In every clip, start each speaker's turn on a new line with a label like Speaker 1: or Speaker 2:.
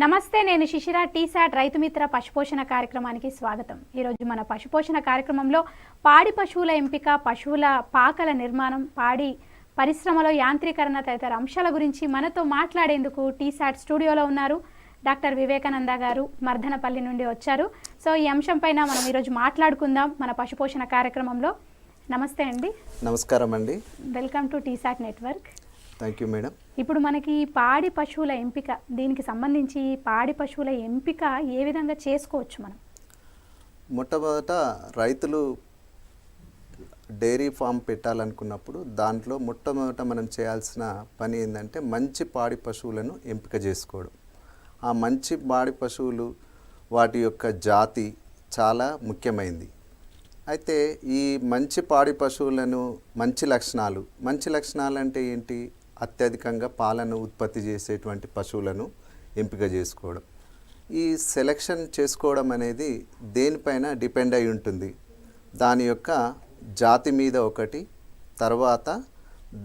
Speaker 1: నమస్తే, నేను శిశిర. టీసాట్ రైతు మిత్ర పశుపోషణ కార్యక్రమానికి స్వాగతం. ఈరోజు మన పశుపోషణ కార్యక్రమంలో పాడి పశువుల ఎంపిక, పశువుల పాకల నిర్మాణం, పాడి పరిశ్రమలో యాంత్రీకరణ తదితర అంశాల గురించి మనతో మాట్లాడేందుకు టీసాట్ స్టూడియోలో ఉన్నారు డాక్టర్ వివేకానంద గారు. మర్దనపల్లి నుండి వచ్చారు. సో ఈ అంశం పైన మనం ఈరోజు మాట్లాడుకుందాం మన పశుపోషణ కార్యక్రమంలో. నమస్తే అండి.
Speaker 2: నమస్కారం అండి.
Speaker 1: Welcome to T-SAT network.
Speaker 2: Thank you madam.
Speaker 1: ఇప్పుడు మనకి పాడి పశువుల ఎంపిక, దీనికి సంబంధించి పాడి పశువుల ఎంపిక ఏ విధంగా చేసుకోవచ్చు మనం?
Speaker 2: మొట్టమొదట రైతులు డైరీ ఫామ్ పెట్టాలనుకున్నప్పుడు దాంట్లో మొట్టమొదట మనం చేయాల్సిన పని ఏంటంటే మంచి పాడి పశువులను ఎంపిక చేసుకోవడం. ఆ మంచి పాడి పశువులు వాటి యొక్క జాతి చాలా ముఖ్యమైనది. అయితే ఈ మంచి పాడి పశువులను మంచి లక్షణాలు అంటే ఏంటి? అత్యధికంగా పాలను ఉత్పత్తి చేసేటువంటి పశువులను ఎంపిక చేసుకోవడం. ఈ సెలెక్షన్ చేసుకోవడం అనేది దేనిపైన డిపెండ్ అయి ఉంటుంది? దాని యొక్క జాతి మీద ఒకటి, తర్వాత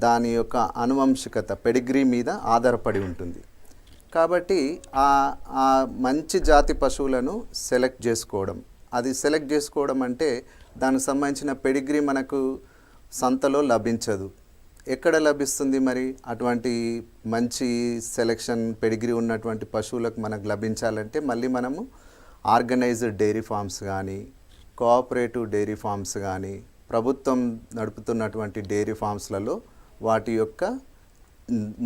Speaker 2: దాని యొక్క ఆనువంశికత పెడిగ్రీ మీద ఆధారపడి ఉంటుంది. కాబట్టి ఆ మంచి జాతి పశువులను సెలెక్ట్ చేసుకోవడం, అది సెలెక్ట్ చేసుకోవడం అంటే దానికి సంబంధించిన పెడిగ్రీ మనకు సంతలో లభించదు. ఎక్కడ లభిస్తుంది మరి? అటువంటి మంచి సెలెక్షన్ పెడిగ్రీ ఉన్నటువంటి పశువులకు మనకు లభించాలంటే మళ్ళీ మనము ఆర్గనైజ్డ్ డైరీ ఫార్మ్స్ కానీ, కోఆపరేటివ్ డైరీ ఫార్మ్స్ కానీ, ప్రభుత్వం నడుపుతున్నటువంటి డైరీ ఫార్మ్స్లలో వాటి యొక్క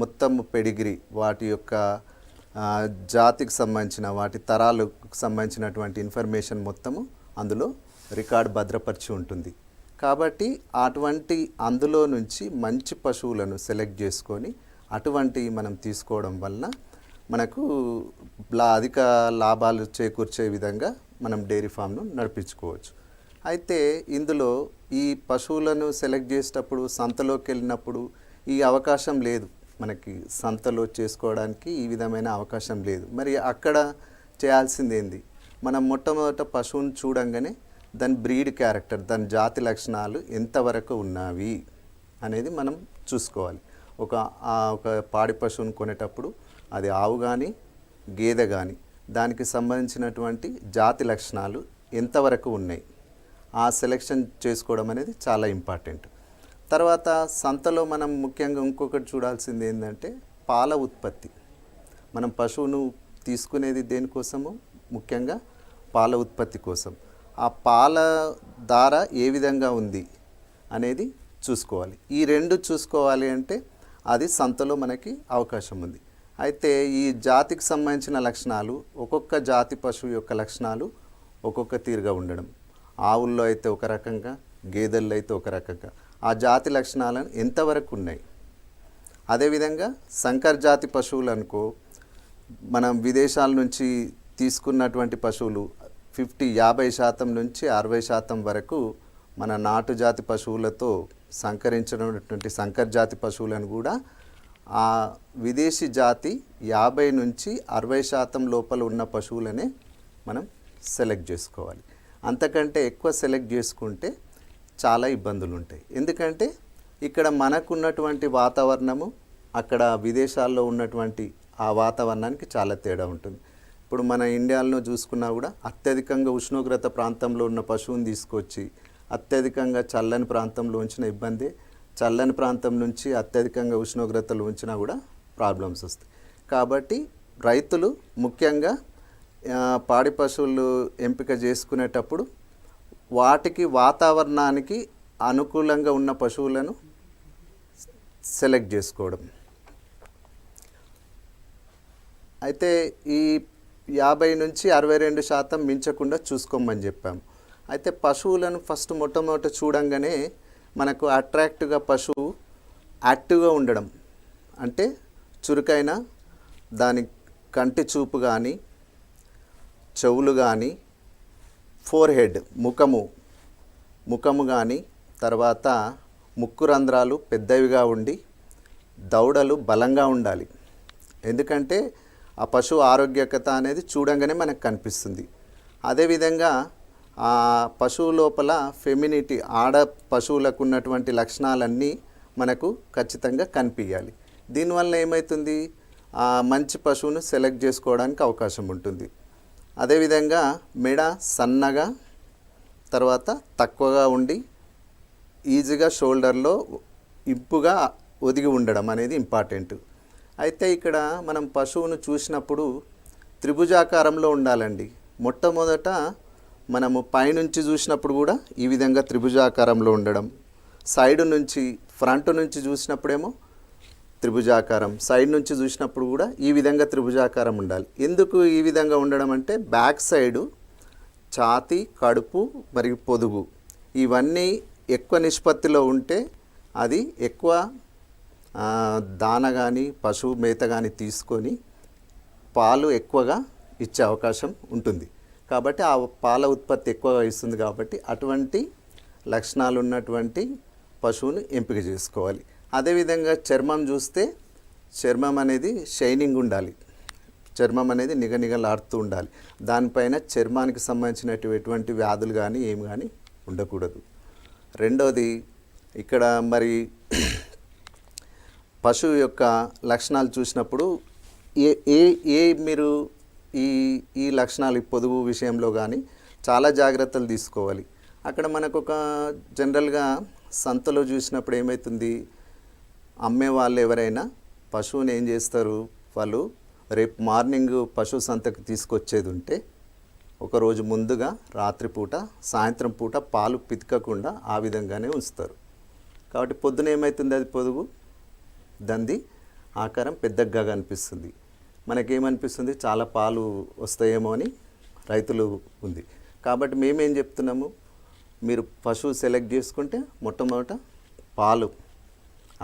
Speaker 2: మొత్తం పెడిగ్రీ, వాటి యొక్క జాతికి సంబంధించిన, వాటి తరాలకు సంబంధించినటువంటి ఇన్ఫర్మేషన్ మొత్తము అందులో రికార్డ్ భద్రపరిచి ఉంటుంది. కాబట్టి అటువంటి అందులో నుంచి మంచి పశువులను సెలెక్ట్ చేసుకొని అటువంటి మనం తీసుకోవడం వలన మనకు అధిక లాభాలు చేకూర్చే విధంగా మనం డైరీ ఫామ్ను నడిపించుకోవచ్చు. అయితే ఇందులో ఈ పశువులను సెలెక్ట్ చేసేటప్పుడు సంతలోకి వెళ్ళినప్పుడు ఈ అవకాశం లేదు. మనకి సంతలో చేసుకోవడానికి ఈ విధమైన అవకాశం లేదు. మరి అక్కడ చేయాల్సింది ఏంది? మనం మొట్టమొదట పశువును చూడంగానే దాని బ్రీడ్ క్యారెక్టర్, దాని జాతి లక్షణాలు ఎంతవరకు ఉన్నవి అనేది మనం చూసుకోవాలి. ఒక పాడి పశువును కొనేటప్పుడు అది ఆవు కానీ గేదె కానీ దానికి సంబంధించినటువంటి జాతి లక్షణాలు ఎంతవరకు ఉన్నాయి, ఆ సెలెక్షన్ చేసుకోవడం అనేది చాలా ఇంపార్టెంట్. తర్వాత సంతలో మనం ముఖ్యంగా ఇంకొకటి చూడాల్సింది ఏంటంటే పాల ఉత్పత్తి. మనం పశువును తీసుకునేది దేనికోసము? ముఖ్యంగా పాల ఉత్పత్తి కోసం. ఆ పాల ధార ఏ విధంగా ఉంది అనేది చూసుకోవాలి. ఈ రెండు చూసుకోవాలి అంటే అది సంతలో మనకి అవకాశం ఉంది. అయితే ఈ జాతికి సంబంధించిన లక్షణాలు, ఒక్కొక్క జాతి పశువు యొక్క లక్షణాలు ఒక్కొక్క తీరుగా ఉండడం. ఆవుల్లో అయితే ఒక రకంగా, గేదెల్లో అయితే ఒక రకంగా. ఆ జాతి లక్షణాలను ఎంతవరకు ఉన్నాయి. అదేవిధంగా సంకర్ జాతి పశువులు అనుకో, మనం విదేశాల నుంచి తీసుకున్నటువంటి పశువులు 50% నుంచి 60% వరకు మన నాటు జాతి పశువులతో సంకరించినటువంటి సంకర్ జాతి పశువులను కూడా ఆ విదేశీ జాతి 50 నుంచి 60% లోపల ఉన్న పశువులనే మనం సెలెక్ట్ చేసుకోవాలి. అంతకంటే ఎక్కువ సెలెక్ట్ చేసుకుంటే చాలా ఇబ్బందులు ఉంటాయి. ఎందుకంటే ఇక్కడ మనకున్నటువంటి వాతావరణము అక్కడ విదేశాల్లో ఉన్నటువంటి ఆ వాతావరణానికి చాలా తేడా ఉంటుంది. ఇప్పుడు మన ఇండియాలో చూసుకున్నా కూడా అత్యధికంగా ఉష్ణోగ్రత ప్రాంతంలో ఉన్న పశువుని తీసుకొచ్చి అత్యధికంగా చల్లని ప్రాంతంలో ఉంచిన ఇబ్బంది, చల్లని ప్రాంతం నుంచి అత్యధికంగా ఉష్ణోగ్రతలు ఉంచినా కూడా ప్రాబ్లమ్స్ వస్తాయి. కాబట్టి రైతులు ముఖ్యంగా పాడి పశువులు ఎంపిక చేసుకునేటప్పుడు వాటికి వాతావరణానికి అనుకూలంగా ఉన్న పశువులను సెలెక్ట్ చేసుకోవడం. అయితే ఈ 50 నుంచి 62% మించకుండా చూసుకోమని చెప్పాము. అయితే పశువులను ఫస్ట్ మొట్టమొదట చూడంగానే మనకు అట్రాక్టివ్గా పశువు యాక్టివ్గా ఉండడం అంటే చురుకైన దాని కంటి చూపు కానీ, చెవులు కానీ, ఫోర్హెడ్ ముఖము కానీ, తర్వాత ముక్కు రంధ్రాలు పెద్దవిగా ఉండి దవడలు బలంగా ఉండాలి. ఎందుకంటే ఆ పశువు ఆరోగ్యకత అనేది చూడంగానే మనకు కనిపిస్తుంది. అదేవిధంగా ఆ పశువు లోపల ఫెమినిటీ, ఆడ పశువులకు ఉన్నటువంటి లక్షణాలన్నీ మనకు ఖచ్చితంగా కనిపించాలి. దీనివల్ల ఏమవుతుంది? ఆ మంచి పశువును సెలెక్ట్ చేసుకోవడానికి అవకాశం ఉంటుంది. అదేవిధంగా మెడ సన్నగా తర్వాత తక్కువగా ఉండి ఈజీగా షోల్డర్లో ఇంపుగా ఒదిగి ఉండడం అనేది ఇంపార్టెంట్. అయితే ఇక్కడ మనం పశువును చూసినప్పుడు త్రిభుజాకారంలో ఉండాలండి. మొట్టమొదట మనము పైనుంచి చూసినప్పుడు కూడా ఈ విధంగా త్రిభుజాకారంలో ఉండడం, సైడ్ నుంచి ఫ్రంట్ నుంచి చూసినప్పుడేమో త్రిభుజాకారం, సైడ్ నుంచి చూసినప్పుడు కూడా ఈ విధంగా త్రిభుజాకారం ఉండాలి. ఎందుకు ఈ విధంగా ఉండడం అంటే బ్యాక్ సైడు ఛాతీ, కడుపు మరియు పొదుగు ఇవన్నీ ఎక్కువ నిష్పత్తిలో ఉంటే అది ఎక్కువ దాన కానీ పశువు మేత కానీ తీసుకొని పాలు ఎక్కువగా ఇచ్చే అవకాశం ఉంటుంది. కాబట్టి ఆ పాల ఉత్పత్తి ఎక్కువగా ఇస్తుంది. కాబట్టి అటువంటి లక్షణాలు ఉన్నటువంటి పశువును ఎంపిక చేసుకోవాలి. అదేవిధంగా చర్మం చూస్తే చర్మం అనేది షైనింగ్ ఉండాలి, చర్మం అనేది నిగనిగలాడుతూ ఉండాలి. దానిపైన చర్మానికి సంబంధించినటువంటి వ్యాధులు కానీ ఏమి కానీ ఉండకూడదు. రెండోది ఇక్కడ మరి పశువు యొక్క లక్షణాలు చూసినప్పుడు మీరు ఈ లక్షణాలు పొదుగు విషయంలో కానీ చాలా జాగ్రత్తలు తీసుకోవాలి. అక్కడ మనకు ఒక జనరల్గా సంతలో చూసినప్పుడు ఏమవుతుంది, అమ్మే వాళ్ళు ఎవరైనా పశువుని ఏం చేస్తారు, వాళ్ళు రేపు మార్నింగ్ పశువు సంతకు తీసుకొచ్చేది ఉంటే ఒకరోజు ముందుగా రాత్రిపూట సాయంత్రం పూట పాలు పితకకుండా ఆ విధంగానే ఉంచుతారు. కాబట్టి పొద్దున ఏమవుతుంది, అది పొదుగు దంది ఆకారం పెద్దగా కనిపిస్తుంది. మనకేమనిపిస్తుంది, చాలా పాలు వస్తాయేమో అని రైతులు ఉంది. కాబట్టి మేమేం చెప్తున్నాము, మీరు పశువు సెలెక్ట్ చేసుకుంటే మొట్టమొదట పాలు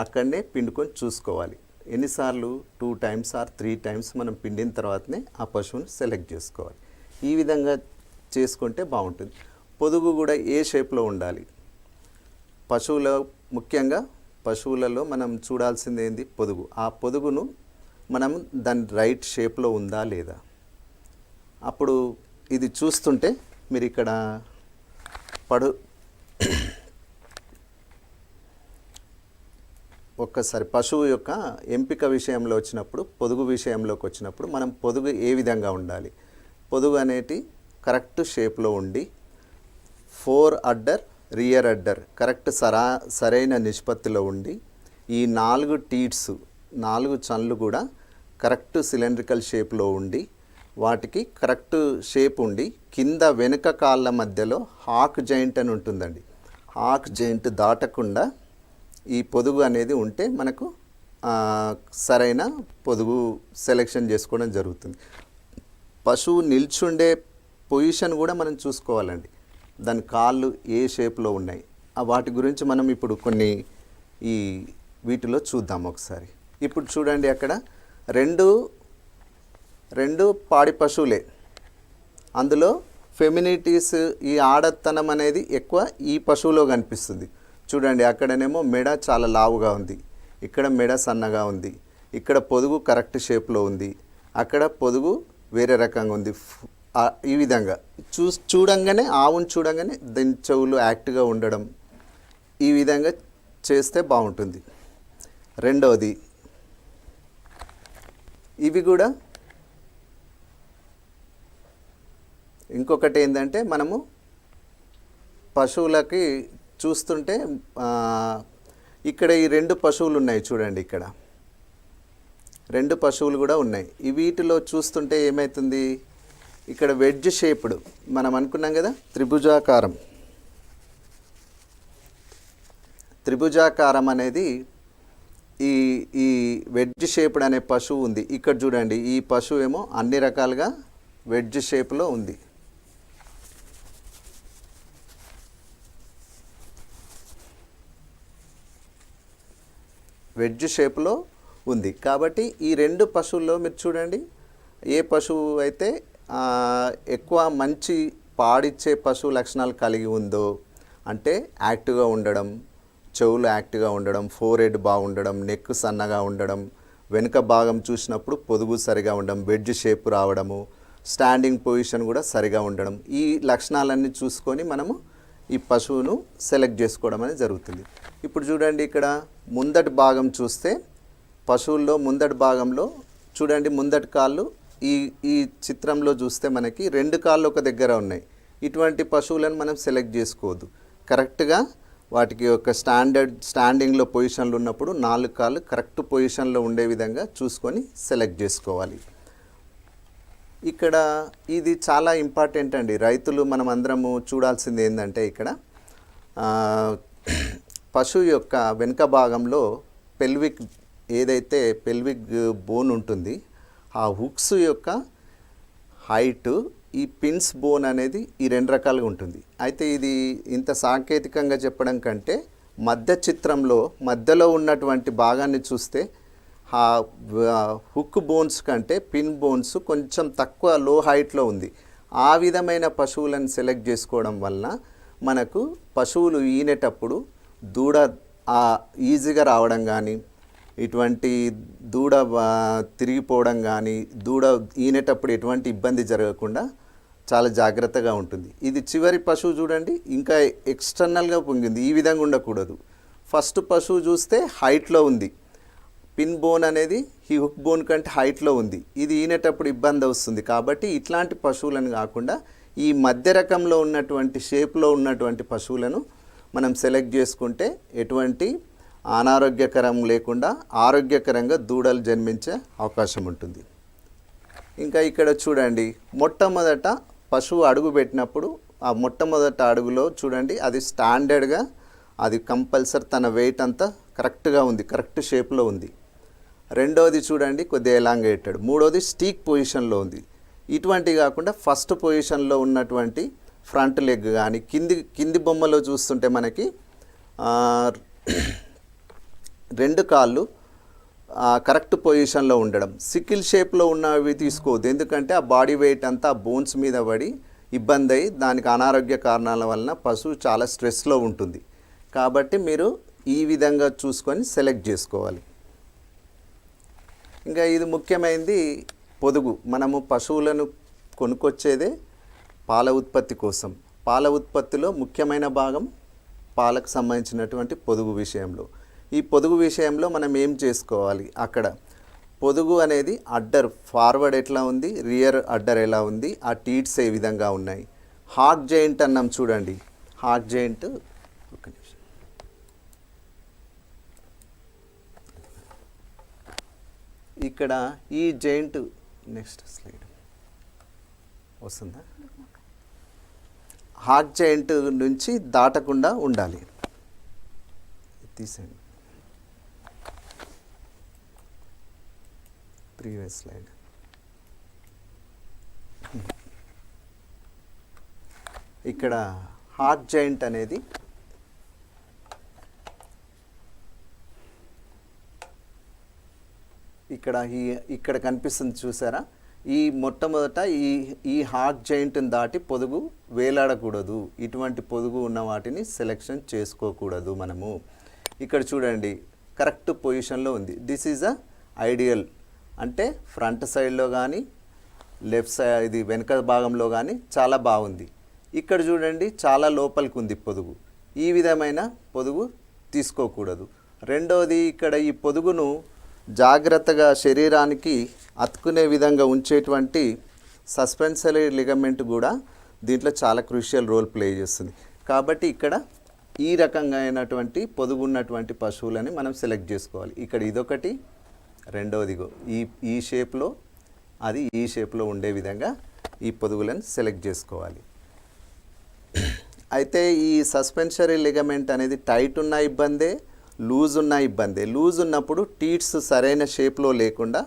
Speaker 2: అక్కడనే పిండుకొని చూసుకోవాలి. ఎన్నిసార్లు 2 times ఆర్ 3 times మనం పిండిన తర్వాతనే ఆ పశువుని సెలెక్ట్ చేసుకోవాలి. ఈ విధంగా చేసుకుంటే బాగుంటుంది. పొదుగు కూడా ఏ షేప్లో ఉండాలి, ముఖ్యంగా పశువులలో మనం చూడాల్సింది ఏంది, పొదుగు. ఆ పొదుగును మనం దాని రైట్ షేప్లో ఉందా లేదా, అప్పుడు ఇది చూస్తుంటే మీరు ఇక్కడ ఒక్కసారి పశువు యొక్క ఎంపిక విషయంలో వచ్చినప్పుడు, పొదుగు విషయంలోకి వచ్చినప్పుడు మనం పొదుగు ఏ విధంగా ఉండాలి, పొదుగు అనేటి కరెక్ట్ షేప్లో ఉండి 4 అడ్డర్ రియర్ అడ్డర్ కరెక్ట్ సరైన నిష్పత్తిలో ఉండి ఈ 4 టీట్స్ 4 చన్లు కూడా కరెక్ట్ సిలిండ్రికల్ షేప్లో ఉండి వాటికి కరెక్ట్ షేప్ ఉండి కింద వెనుక కాళ్ళ మధ్యలో హాక్ జాయింట్ అని ఉంటుందండి. హాక్ జాయింట్ దాటకుండా ఈ పొదుగు అనేది ఉంటే మనకు సరైన పొదుగు సెలెక్షన్ చేసుకోవడం జరుగుతుంది. పశువు నిల్చుండే పొజిషన్ కూడా మనం చూసుకోవాలండి. దాని కాళ్ళు ఏ షేప్లో ఉన్నాయి, వాటి గురించి మనం ఇప్పుడు కొన్ని వీటిలో చూద్దాం ఒకసారి. ఇప్పుడు చూడండి, అక్కడ రెండు పాడి పశువులే. అందులో ఫెమినిటీస్, ఈ ఆడతనం అనేది ఎక్కువ ఈ పశువులో కనిపిస్తుంది. చూడండి, అక్కడనేమో మెడ చాలా లావుగా ఉంది, ఇక్కడ మెడ సన్నగా ఉంది, ఇక్కడ పొదుగు కరెక్ట్ షేప్లో ఉంది, అక్కడ పొదుగు వేరే రకంగా ఉంది. ఈ విధంగా చూడంగానే ఆవును చూడంగానే దాని చెవులు యాక్ట్గా ఉండడం, ఈ విధంగా చేస్తే బాగుంటుంది. రెండవది, ఇవి కూడా ఇంకొకటి ఏంటంటే, మనము పశువులకి చూస్తుంటే ఇక్కడ ఈ 2 పశువులు ఉన్నాయి చూడండి, ఇక్కడ 2 పశువులు కూడా ఉన్నాయి. ఈ వీటిలో చూస్తుంటే ఏమవుతుంది, ఇక్కడ వెడ్జ్ షేప్డ్ మనం అనుకున్నాం కదా, త్రిభుజాకారం అనేది ఈ వెడ్జ్ షేప్డ్ అనే పశువు ఉంది. ఇక్కడ చూడండి, ఈ పశువు ఏమో అన్ని రకాలుగా వెడ్జ్ షేప్లో ఉంది. వెడ్జ్ షేప్లో ఉంది. కాబట్టి ఈ 2 పశువుల్లో మీరు చూడండి, ఏ పశువు అయితే ఎక్కువ మంచి పాడిచ్చే పశువు లక్షణాలు కలిగి ఉందో, అంటే యాక్టివ్గా ఉండడం, చెవులు యాక్టివ్గా ఉండడం, ఫోర్హెడ్ బాగుండడం, నెక్ సన్నగా ఉండడం, వెనుక భాగం చూసినప్పుడు పొదుగు సరిగా ఉండడం, వెడ్జ్ షేప్ రావడము, స్టాండింగ్ పొజిషన్ కూడా సరిగా ఉండడం, ఈ లక్షణాలన్నీ చూసుకొని మనము ఈ పశువును సెలెక్ట్ చేసుకోవడం అనేది జరుగుతుంది. ఇప్పుడు చూడండి, ఇక్కడ ముందటి భాగం చూస్తే పశువుల్లో ముందటి భాగంలో చూడండి ముందటి కాళ్ళు ఈ ఈ చిత్రంలో చూస్తే మనకి 2 కాళ్ళు ఒక దగ్గర ఉన్నాయి. ఇటువంటి పశువులను మనం సెలెక్ట్ చేసుకోవద్దు. కరెక్ట్గా వాటికి ఒక స్టాండింగ్లో పొజిషన్లో ఉన్నప్పుడు 4 కాళ్ళు కరెక్ట్ పొజిషన్లో ఉండే విధంగా చూసుకొని సెలెక్ట్ చేసుకోవాలి. ఇక్కడ ఇది చాలా ఇంపార్టెంట్ అండి. రైతులు మనం అందరము చూడాల్సింది ఏంటంటే ఇక్కడ పశువు యొక్క వెనుక భాగంలో ఏదైతే పెల్విక్ బోన్ ఉంటుంది, ఆ హుక్స్ యొక్క హైట్, ఈ పిన్స్ బోన్ అనేది ఈ 2 రకాలుగా ఉంటుంది. అయితే ఇది ఇంత సాంకేతికంగా చెప్పడం కంటే మధ్య చిత్రంలో మధ్యలో ఉన్నటువంటి భాగాన్ని చూస్తే ఆ హుక్ బోన్స్ కంటే పిన్ బోన్స్ కొంచెం తక్కువ లో హైట్లో ఉంది. ఆ విధమైన పశువులను సెలెక్ట్ చేసుకోవడం వలన మనకు పశువులు ఈనేటప్పుడు దూడ ఈజీగా రావడం కానీ, ఇటువంటి దూడ తిరిగిపోవడం కానీ, దూడ ఈనేటప్పుడు ఎటువంటి ఇబ్బంది జరగకుండా చాలా జాగ్రత్తగా ఉంటుంది. ఇది చివరి పశువు చూడండి, ఇంకా ఎక్స్టర్నల్గా పొంగింది. ఈ విధంగా ఉండకూడదు. ఫస్ట్ పశువు చూస్తే హైట్లో ఉంది, పిన్ బోన్ అనేది ఈ హుక్ బోన్ కంటే హైట్లో ఉంది. ఇది ఈనేటప్పుడు ఇబ్బంది వస్తుంది. కాబట్టి ఇట్లాంటి పశువులను కాకుండా ఈ మధ్య రకంలో ఉన్నటువంటి షేప్లో ఉన్నటువంటి పశువులను మనం సెలెక్ట్ చేసుకుంటే ఎటువంటి అనారోగ్యకరం లేకుండా ఆరోగ్యకరంగా దూడలు జన్మించే అవకాశం ఉంటుంది. ఇంకా ఇక్కడ చూడండి, మొట్టమొదట పశువు అడుగు పెట్టినప్పుడు ఆ మొట్టమొదట అడుగులో చూడండి అది స్టాండర్డ్గా, అది కంపల్సరీ తన వెయిట్ అంతా కరెక్ట్గా ఉంది, కరెక్ట్ షేప్లో ఉంది. రెండోది చూడండి కొద్దిగా ఎలాంగేటెడ్. మూడోది స్టీక్ పొజిషన్లో ఉంది. ఇటువంటి కాకుండా ఫస్ట్ పొజిషన్లో ఉన్నటువంటి ఫ్రంట్ లెగ్ కానీ కింది బొమ్మలో చూస్తుంటే మనకి 2 కాళ్ళు కరెక్ట్ పొజిషన్లో ఉండడం. సికిల్ షేప్లో ఉన్నవి తీసుకోవద్దు, ఎందుకంటే ఆ బాడీ వెయిట్ అంతా బోన్స్ మీద పడి ఇబ్బంది అయ్యి దానికి అనారోగ్య కారణాల వలన పశువు చాలా స్ట్రెస్లో ఉంటుంది. కాబట్టి మీరు ఈ విధంగా చూసుకొని సెలెక్ట్ చేసుకోవాలి. ఇంకా ఇది ముఖ్యమైనది పొదుగు. మనము పశువులను కొనుక్కొచ్చేదే పాల ఉత్పత్తి కోసం. పాల ఉత్పత్తిలో ముఖ్యమైన భాగం పాలకు సంబంధించినటువంటి పొదుగు విషయంలో. ఈ పొదుగు విషయంలో మనం ఏం చేసుకోవాలి, అక్కడ పొదుగు అనేది అడ్డర్ ఫార్వర్డ్ ఎట్లా ఉంది, రియర్ అడ్డర్ ఎలా ఉంది, ఆ టీట్స్ ఏ విధంగా ఉన్నాయి. హాక్ జాయింట్ అన్నాం చూడండి, హాక్ జాయింట్ ఇక్కడ ఈ జాయింట్ నెక్స్ట్ స్లైడ్ వస్తుందా, హార్ట్ జాయింట్ నుంచి దాటకుండా ఉండాలి. తీసేయండి ప్రీవియస్ స్లైడ్. ఇక్కడ హార్ట్ జాయింట్ అనేది ఇక్కడ కనిపిస్తుంది చూసారా. ఈ మొట్టమొదట ఈ హార్ట్ జాయింట్ని దాటి పొదుగు వేలాడకూడదు. ఇటువంటి పొదుగు ఉన్న వాటిని సెలెక్షన్ చేసుకోకూడదు మనము. ఇక్కడ చూడండి కరెక్ట్ పొజిషన్లో ఉంది. దిస్ ఈజ్ అ ఐడియల్, అంటే ఫ్రంట్ సైడ్లో కానీ లెఫ్ట్ సైడ్ ఇది వెనక భాగంలో కానీ చాలా బాగుంది. ఇక్కడ చూడండి చాలా లోపలికి ఉంది పొదుగు. ఈ విధమైన పొదుగు తీసుకోకూడదు. రెండవది, ఇక్కడ ఈ పొదుగును జాగ్రత్తగా శరీరానికి అతుకునే విధంగా ఉంచేటువంటి సస్పెన్సరీ లిగమెంట్ కూడా దీంట్లో చాలా క్రూషియల్ రోల్ ప్లే చేస్తుంది. కాబట్టి ఇక్కడ ఈ రకంగా అయినటువంటి పొదుగున్నటువంటి పశువులని మనం సెలెక్ట్ చేసుకోవాలి. ఇక్కడ ఇదొకటి, రెండవదిగో ఈ షేప్లో, అది ఈ షేప్లో ఉండే విధంగా ఈ పొదుగులను సెలెక్ట్ చేసుకోవాలి. అయితే ఈ సస్పెన్సరీ లిగమెంట్ అనేది టైట్ ఉన్న ఇబ్బందే, లూజ్ ఉన్న ఇబ్బందే. లూజ్ ఉన్నప్పుడు టీట్స్ సరైన షేప్లో లేకుండా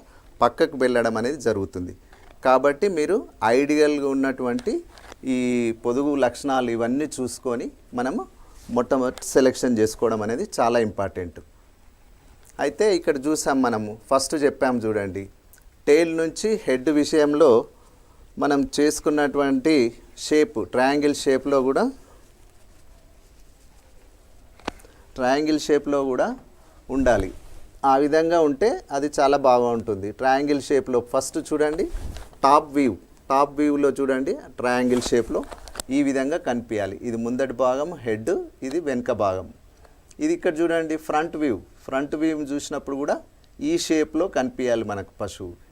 Speaker 2: పక్కకు వెళ్ళడం అనేది జరుగుతుంది. కాబట్టి మీరు ఐడియల్గా ఉన్నటువంటి ఈ పొదుగు లక్షణాలు ఇవన్నీ చూసుకొని మనము మొట్టమొదటి సెలెక్షన్ చేసుకోవడం అనేది చాలా ఇంపార్టెంట్. అయితే ఇక్కడ చూసాం మనము ఫస్ట్ చెప్పాము చూడండి, టెయిల్ నుంచి హెడ్ విషయంలో మనం చేసుకున్నటువంటి షేప్ ట్రయాంగిల్ షేప్లో కూడా ఉండాలి. ఆ విధంగా ఉంటే అది చాలా బాగుంటుంది. ట్రయాంగిల్ షేప్లో ఫస్ట్ చూడండి టాప్ వ్యూలో చూడండి ట్రయాంగిల్ షేప్లో ఈ విధంగా కనిపించాలి. ఇది ముందటి భాగం హెడ్, ఇది వెనుక భాగం. ఇది ఇక్కడ చూడండి ఫ్రంట్ వ్యూ చూసినప్పుడు కూడా ఈ షేప్లో కనిపించాలి మనకు పశువు.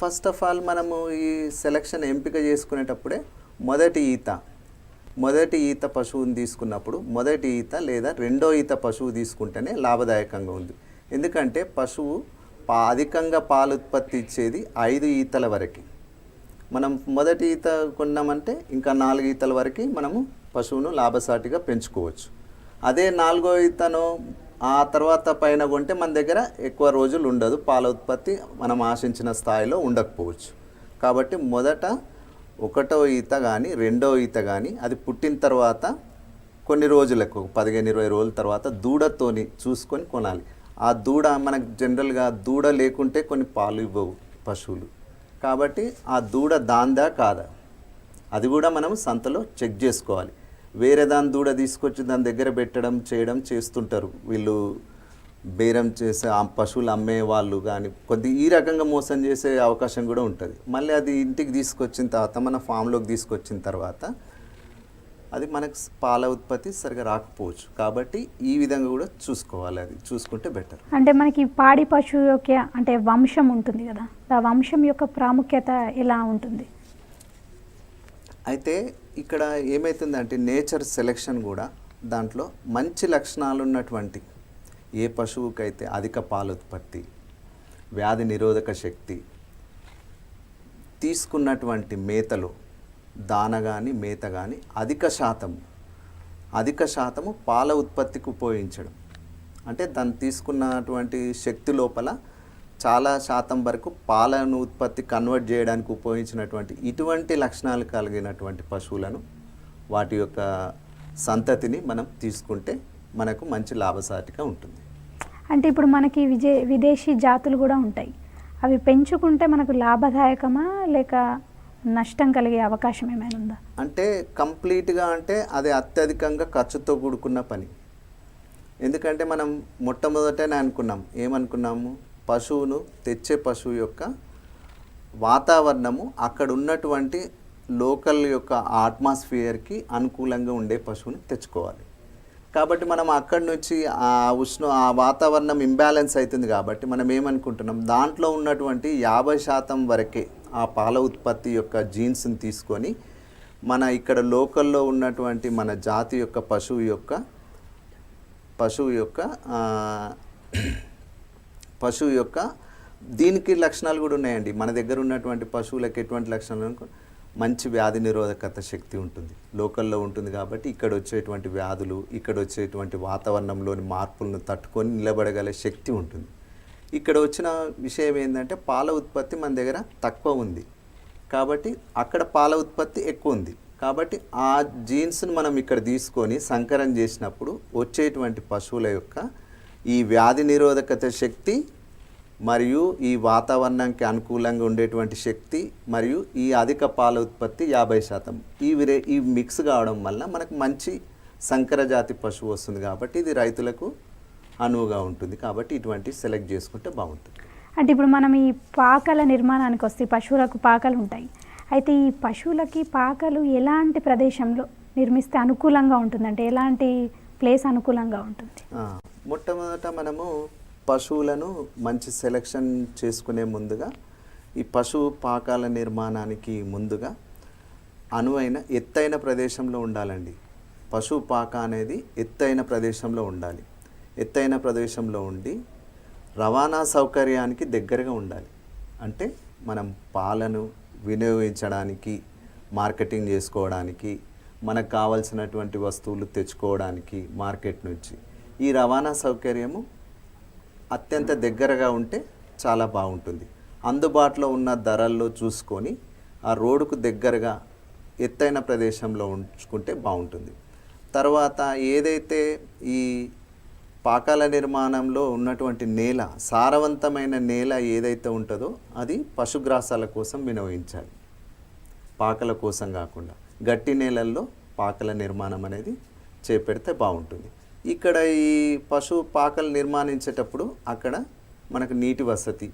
Speaker 2: ఫస్ట్ ఆఫ్ ఆల్ మనము ఈ సెలక్షన్ ఎంపిక చేసుకునేటప్పుడే మొదటి ఈత పశువుని తీసుకున్నప్పుడు మొదటి ఈత లేదా రెండో ఈత పశువు తీసుకుంటేనే లాభదాయకంగా ఉంది. ఎందుకంటే పశువు అధికంగా పాలు ఉత్పత్తి ఇచ్చేది 5 ఈతల వరకు. మనం మొదటి ఈత కొన్నామంటే ఇంకా 4 ఈతల వరకు మనము పశువును లాభసాటిగా పెంచుకోవచ్చు. అదే 4వ ఈతను ఆ తర్వాత పైన కొంటే మన దగ్గర ఎక్కువ రోజులు ఉండదు, పాల ఉత్పత్తి మనం ఆశించిన స్థాయిలో ఉండకపోవచ్చు. కాబట్టి మొదట 1వ ఈత కానీ 2వ ఈత కానీ అది పుట్టిన తర్వాత కొన్ని రోజులకు 15-20 రోజుల తర్వాత దూడతోని చూసుకొని కొనాలి. ఆ దూడ మనకు జనరల్గా దూడ లేకుంటే కొన్ని పాలు ఇవ్వవు పశువులు. కాబట్టి ఆ దూడ దాందా కాదా అది కూడా మనం సంతలో చెక్ చేసుకోవాలి. వేరే దాని దూడ తీసుకొచ్చి దాని దగ్గర పెట్టడం చేస్తుంటారు వీళ్ళు, బేరం చేసే ఆ పశువులు అమ్మే వాళ్ళు కానీ కొద్ది ఈ రకంగా మోసం చేసే అవకాశం కూడా ఉంటుంది. మళ్ళీ అది ఇంటికి తీసుకొచ్చిన తర్వాత మన ఫామ్లోకి తీసుకొచ్చిన తర్వాత అది మనకు పాల ఉత్పత్తి సరిగా రాకపోవచ్చు. కాబట్టి ఈ విధంగా కూడా చూసుకోవాలి, అది చూసుకుంటే బెటర్.
Speaker 1: అంటే మనకి పాడి పశువు యొక్క అంటే వంశం ఉంటుంది కదా, ఆ వంశం యొక్క ప్రాముఖ్యత ఎలా ఉంటుంది?
Speaker 2: అయితే ఇక్కడ ఏమవుతుందంటే నేచర్ సెలెక్షన్ కూడా దాంట్లో మంచి లక్షణాలు ఉన్నటువంటి ఏ పశువుకైతే అధిక పాల ఉత్పత్తి, వ్యాధి నిరోధక శక్తి, తీసుకున్నటువంటి మేతలో దాన కానీ మేత కానీ అధిక శాతము పాల ఉత్పత్తికి ఉపయోగించడం, అంటే దాన్ని తీసుకున్నటువంటి శక్తి లోపల చాలా శాతం వరకు పాలను ఉత్పత్తి కన్వర్ట్ చేయడానికి ఉపయోగించినటువంటి ఇటువంటి లక్షణాలు కలిగినటువంటి పశువులను వాటి యొక్క సంతతిని మనం తీసుకుంటే మనకు మంచి లాభసాటిగా ఉంటుంది.
Speaker 1: అంటే ఇప్పుడు మనకి విదేశీ జాతులు కూడా ఉంటాయి, అవి పెంచుకుంటే మనకు లాభదాయకమా లేక నష్టం కలిగే అవకాశం ఏమైనా ఉందా?
Speaker 2: అంటే కంప్లీట్గా అంటే అది అత్యధికంగా ఖర్చుతో కూడుకున్న పని. ఎందుకంటే మనం మొట్టమొదటనే ఏమనుకున్నాము, పశువును తెచ్చే పశువు యొక్క వాతావరణము అక్కడ ఉన్నటువంటి లోకల్ యొక్క అట్మాస్ఫియర్కి అనుకూలంగా ఉండే పశువుని తెచ్చుకోవాలి. కాబట్టి మనం అక్కడి నుంచి ఆ వాతావరణం ఇంబ్యాలెన్స్ అవుతుంది. కాబట్టి మనం ఏమనుకుంటున్నాం, దాంట్లో ఉన్నటువంటి 50% వరకే ఆ పాల ఉత్పత్తి యొక్క జీన్స్ని తీసుకొని మన ఇక్కడ లోకల్లో ఉన్నటువంటి మన జాతి యొక్క పశువు యొక్క దీనికి లక్షణాలు కూడా ఉన్నాయండి. మన దగ్గర ఉన్నటువంటి పశువులకు ఎటువంటి లక్షణాలు, మంచి వ్యాధి నిరోధకత శక్తి ఉంటుంది, లోకల్లో ఉంటుంది. కాబట్టి ఇక్కడ వచ్చేటువంటి వ్యాధులు, ఇక్కడ వచ్చేటువంటి వాతావరణంలోని మార్పులను తట్టుకొని నిలబడగల శక్తి ఉంటుంది. ఇక్కడ వచ్చిన విషయం ఏంటంటే పాల ఉత్పత్తి మన దగ్గర తక్కువ ఉంది, కాబట్టి అక్కడ పాల ఉత్పత్తి ఎక్కువ ఉంది. కాబట్టి ఆ జీన్స్ను మనం ఇక్కడ తీసుకొని సంకరం చేసినప్పుడు వచ్చేటువంటి పశువుల యొక్క ఈ వ్యాధి నిరోధకత శక్తి మరియు ఈ వాతావరణానికి అనుకూలంగా ఉండేటువంటి శక్తి మరియు ఈ అధిక పాల ఉత్పత్తి 50% ఈ మిక్స్ కావడం వల్ల మనకు మంచి సంకర జాతి పశువు వస్తుంది. కాబట్టి ఇది రైతులకు అనువుగా ఉంటుంది. కాబట్టి ఇటువంటి సెలెక్ట్ చేసుకుంటే బాగుంటుంది.
Speaker 1: అంటే ఇప్పుడు మనం ఈ పాకల నిర్మాణానికి వస్తే పశువులకు పాకలు ఉంటాయి. అయితే ఈ పశువులకి పాకలు ఎలాంటి ప్రదేశంలో నిర్మిస్తే అనుకూలంగా ఉంటుంది, అంటే ఎలాంటి ప్లేస్ అనుకూలంగా ఉంటుంది?
Speaker 2: మొట్టమొదట మనము పశువులను మంచి సెలెక్షన్ చేసుకునే ముందుగా ఈ పశువు పాకాల నిర్మాణానికి ముందుగా అనువైన ఎత్తైన ప్రదేశంలో ఉండాలండి. పశువు పాక అనేది ఎత్తైన ప్రదేశంలో ఉండాలి. ఎత్తైన ప్రదేశంలో ఉండి రవాణా సౌకర్యానికి దగ్గరగా ఉండాలి. అంటే మనం పాలను వినియోగించడానికి, మార్కెటింగ్ చేసుకోవడానికి, మనకు కావాల్సినటువంటి వస్తువులు తెచ్చుకోవడానికి మార్కెట్ నుంచి ఈ రవాణా సౌకర్యము అత్యంత దగ్గరగా ఉంటే చాలా బాగుంటుంది. అందుబాటులో ఉన్న ధరల్లో చూసుకొని ఆ రోడ్డుకు దగ్గరగా ఎత్తైన ప్రదేశంలో ఉంచుకుంటే బాగుంటుంది. తర్వాత ఏదైతే ఈ పాకాల నిర్మాణంలో ఉన్నటువంటి నేల, సారవంతమైన నేల ఏదైతే ఉంటుందో అది పశుగ్రాసాల కోసం వినియోగించాలి, పాకల కోసం కాకుండా. గట్టి నేలల్లో పాకల నిర్మాణం అనేది చేపెడితే బాగుంటుంది. ఇక్కడ ఈ పశువు పాకలు నిర్మాణించేటప్పుడు అక్కడ మనకు నీటి వసతి,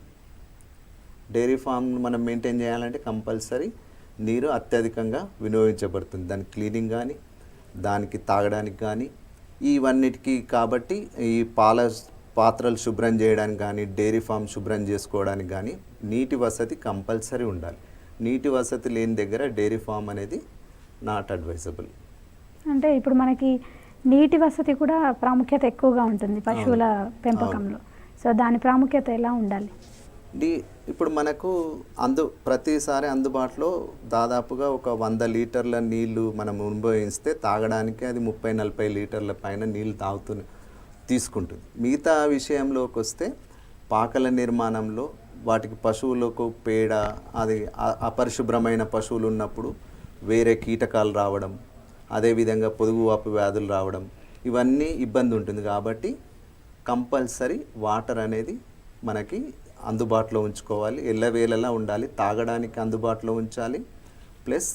Speaker 2: డైరీ ఫామ్ మనం మెయింటైన్ చేయాలంటే కంపల్సరీ నీరు అత్యధికంగా వినియోగించబడుతుంది. దాని క్లీనింగ్ కానీ, దానికి తాగడానికి కానీ, ఇవన్నిటికీ. కాబట్టి ఈ పాత్రలు శుభ్రం చేయడానికి కానీ డైరీ ఫామ్ శుభ్రం చేసుకోవడానికి కానీ నీటి వసతి కంపల్సరీ ఉండాలి. నీటి వసతి లేని దగ్గర డైరీ ఫామ్ అనేది నాట్ అడ్వైజబుల్.
Speaker 1: అంటే ఇప్పుడు మనకి నీటి వసతి కూడా ప్రాముఖ్యత ఎక్కువగా ఉంటుంది పశువుల పెంపకంలో. సో దాని ప్రాముఖ్యత ఎలా ఉండాలి?
Speaker 2: ఇప్పుడు మనకు ప్రతిసారి అందుబాటులో దాదాపుగా ఒక 100 లీటర్ల నీళ్లు మనం అనుభవిస్తే తాగడానికి అది 30-40 లీటర్ల పైన నీళ్ళు తీసుకుంటుంది. మిగతా విషయంలోకి వస్తే పాకల నిర్మాణంలో వాటికి పశువులకు పేడ అది అపరిశుభ్రమైన పశువులు ఉన్నప్పుడు వేరే కీటకాలు రావడం, అదేవిధంగా పొదుగువాపు వ్యాధులు రావడం, ఇవన్నీ ఇబ్బంది ఉంటుంది. కాబట్టి కంపల్సరీ వాటర్ అనేది మనకి అందుబాటులో ఉంచుకోవాలి, ఎల్లవేళలా ఉండాలి, తాగడానికి అందుబాటులో ఉంచాలి. ప్లస్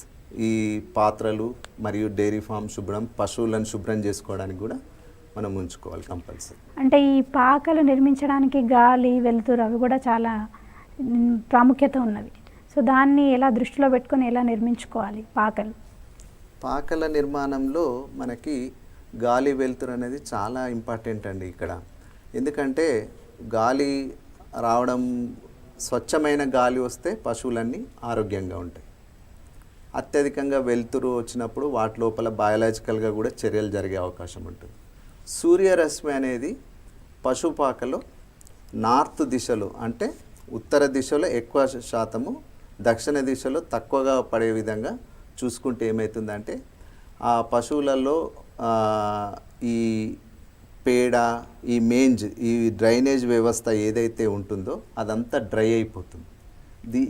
Speaker 2: ఈ పాత్రలు మరియు డైరీ ఫామ్ పశువులను శుభ్రం చేసుకోవడానికి కూడా మనం ఉంచుకోవాలి కంపల్సరీ.
Speaker 1: అంటే ఈ పాకలు నిర్మించడానికి గాలి, వెలుతురు అవి కూడా చాలా ప్రాముఖ్యత ఉన్నది. సో దాన్ని ఎలా దృష్టిలో పెట్టుకొని ఎలా నిర్మించుకోవాలి పాకల
Speaker 2: నిర్మాణంలో మనకి గాలి, వెలుతురు అనేది చాలా ఇంపార్టెంట్ అండి ఇక్కడ. ఎందుకంటే గాలి రావడం, స్వచ్ఛమైన గాలి వస్తే పశువులన్నీ ఆరోగ్యంగా ఉంటాయి. అత్యధికంగా వెలుతురు వచ్చినప్పుడు వాటి లోపల బయాలజికల్గా కూడా చర్యలు జరిగే అవకాశం ఉంటుంది. సూర్యరశ్మి అనేది పశుపాకలో నార్త్ దిశలో అంటే ఉత్తర దిశలో ఎక్కువ శాతము, దక్షిణ దిశలో తక్కువగా పడే విధంగా చూసుకుంటే ఏమవుతుందంటే ఆ పశువులలో ఈ పేడ, ఈ మేంజ్, ఈ డ్రైనేజ్ వ్యవస్థ ఏదైతే ఉంటుందో అదంతా డ్రై అయిపోతుంది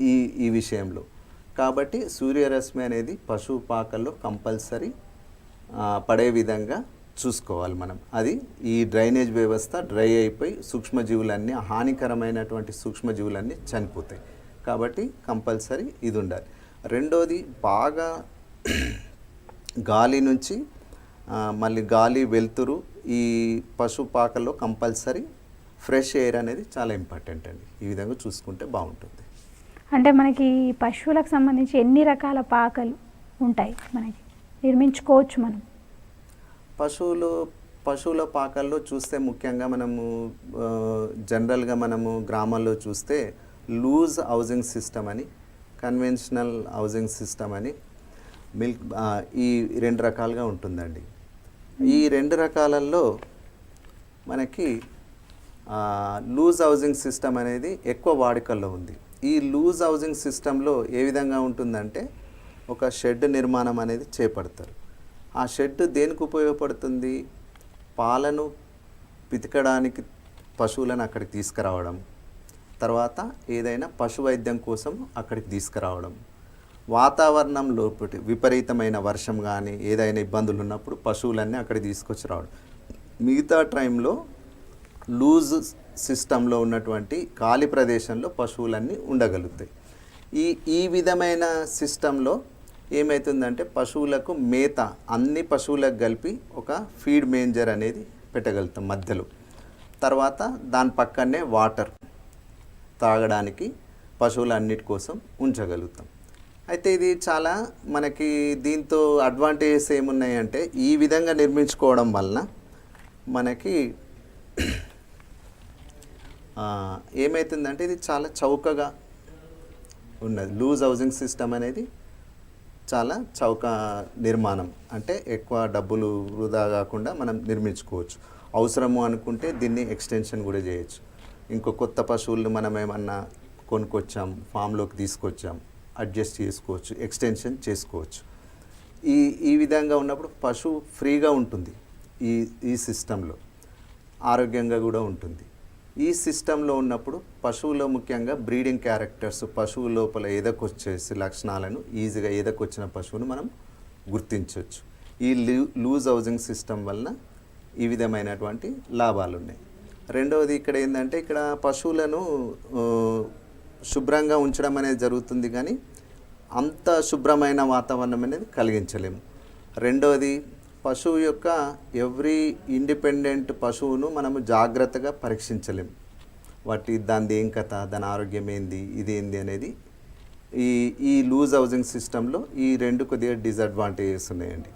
Speaker 2: ఈ విషయంలో. కాబట్టి సూర్యరశ్మి అనేది పశువు పాకల్లో కంపల్సరీ పడే విధంగా చూసుకోవాలి మనం. అది ఈ డ్రైనేజ్ వ్యవస్థ డ్రై అయిపోయి సూక్ష్మజీవులన్నీ, హానికరమైనటువంటి సూక్ష్మజీవులన్నీ చనిపోతాయి. కాబట్టి కంపల్సరీ ఇది ఉండాలి. రెండోది బాగా గాలి నుంచి మళ్ళీ గాలి, వెలుతురు ఈ పశుపాకల్లో కంపల్సరీ ఫ్రెష్ ఎయిర్ అనేది చాలా ఇంపార్టెంట్ అండి. ఈ విధంగా చూసుకుంటే బాగుంటుంది.
Speaker 1: అంటే మనకి పశువులకు సంబంధించి ఎన్ని రకాల పాకలు ఉంటాయి మనకి నిర్మించుకోవచ్చు మనం?
Speaker 2: పశువుల పాకల్లో చూస్తే ముఖ్యంగా మనము జనరల్గా మనము గ్రామాల్లో చూస్తే లూజ్ హౌసింగ్ సిస్టమ్ అని, కన్వెన్షనల్ హౌసింగ్ సిస్టమ్ అని ఈ 2 రకాలుగా ఉంటుందండి. ఈ 2 రకాలలో మనకి లూజ్ హౌసింగ్ సిస్టమ్ అనేది ఎక్కువ వాడుకల్లో ఉంది. ఈ లూజ్ హౌసింగ్ సిస్టంలో ఏ విధంగా ఉంటుందంటే ఒక షెడ్ నిర్మాణం అనేది చేపడతారు. ఆ షెడ్ దేనికి ఉపయోగపడుతుంది? పాలను పితకడానికి పశువులను అక్కడికి తీసుకురావడం, తర్వాత ఏదైనా పశు వైద్యం కోసం అక్కడికి తీసుకురావడం, వాతావరణంలో విపరీతమైన వర్షం కానీ ఏదైనా ఇబ్బందులు ఉన్నప్పుడు పశువులన్నీ అక్కడికి తీసుకొచ్చి రావడం. మిగతా టైంలో లూజ్ సిస్టంలో ఉన్నటువంటి ఖాళీ ప్రదేశంలో పశువులన్నీ ఉండగలుగుతాయి. ఈ విధమైన సిస్టంలో ఏమవుతుందంటే పశువులకు మేత అన్ని పశువులకు కలిపి ఒక ఫీడ్ మేంజర్ అనేది పెట్టగలుగుతాం మధ్యలో. తర్వాత దాని పక్కనే వాటర్ తాగడానికి పశువులన్నిటి కోసం ఉంచగలుగుతాం. అయితే ఇది చాలా మనకి దీంతో అడ్వాంటేజెస్ ఏమున్నాయంటే ఈ విధంగా నిర్మించుకోవడం వలన మనకి ఏమవుతుందంటే ఇది చాలా చౌకగా ఉన్నది. లూజ్ హౌసింగ్ సిస్టమ్ అనేది చాలా చౌక నిర్మాణం, అంటే ఎక్కువ డబ్బులు వృధా కాకుండా మనం నిర్మించుకోవచ్చు. అవసరము అనుకుంటే దీన్ని ఎక్స్టెన్షన్ కూడా చేయొచ్చు. ఇంకో కొత్త పశువులను మనం ఏమన్నా కొనుక్కొచ్చాం, ఫామ్లోకి తీసుకొచ్చాం, అడ్జస్ట్ చేసుకోవచ్చు, ఎక్స్టెన్షన్ చేసుకోవచ్చు. ఈ విధంగా ఉన్నప్పుడు పశువు ఫ్రీగా ఉంటుంది. ఈ సిస్టంలో ఆరోగ్యంగా కూడా ఉంటుంది. ఈ సిస్టంలో ఉన్నప్పుడు పశువులో ముఖ్యంగా బ్రీడింగ్ క్యారెక్టర్స్, పశువు లోపల ఎదకొచ్చేసి లక్షణాలను ఈజీగా ఎదకొచ్చిన పశువును మనం గుర్తించవచ్చు. ఈ లూజ్ హౌసింగ్ సిస్టమ్ వలన ఈ విధమైనటువంటి లాభాలు ఉన్నాయి. రెండవది ఇక్కడ ఏంటంటే ఇక్కడ పశువులను శుభ్రంగా ఉంచడం అనేది జరుగుతుంది, కానీ అంత శుభ్రమైన వాతావరణం అనేది కలిగించలేము. రెండవది పశువు యొక్క ఎవ్రీ ఇండిపెండెంట్ పశువును మనము జాగ్రత్తగా పరీక్షించలేము. దాని ఏం కథ, దాని ఆరోగ్యం ఏంది, ఇదేంది అనేది ఈ లూజ్ హౌసింగ్ సిస్టంలో ఈ 2 కొద్దిగా డిసడ్వాంటేజెస్ ఉన్నాయండి.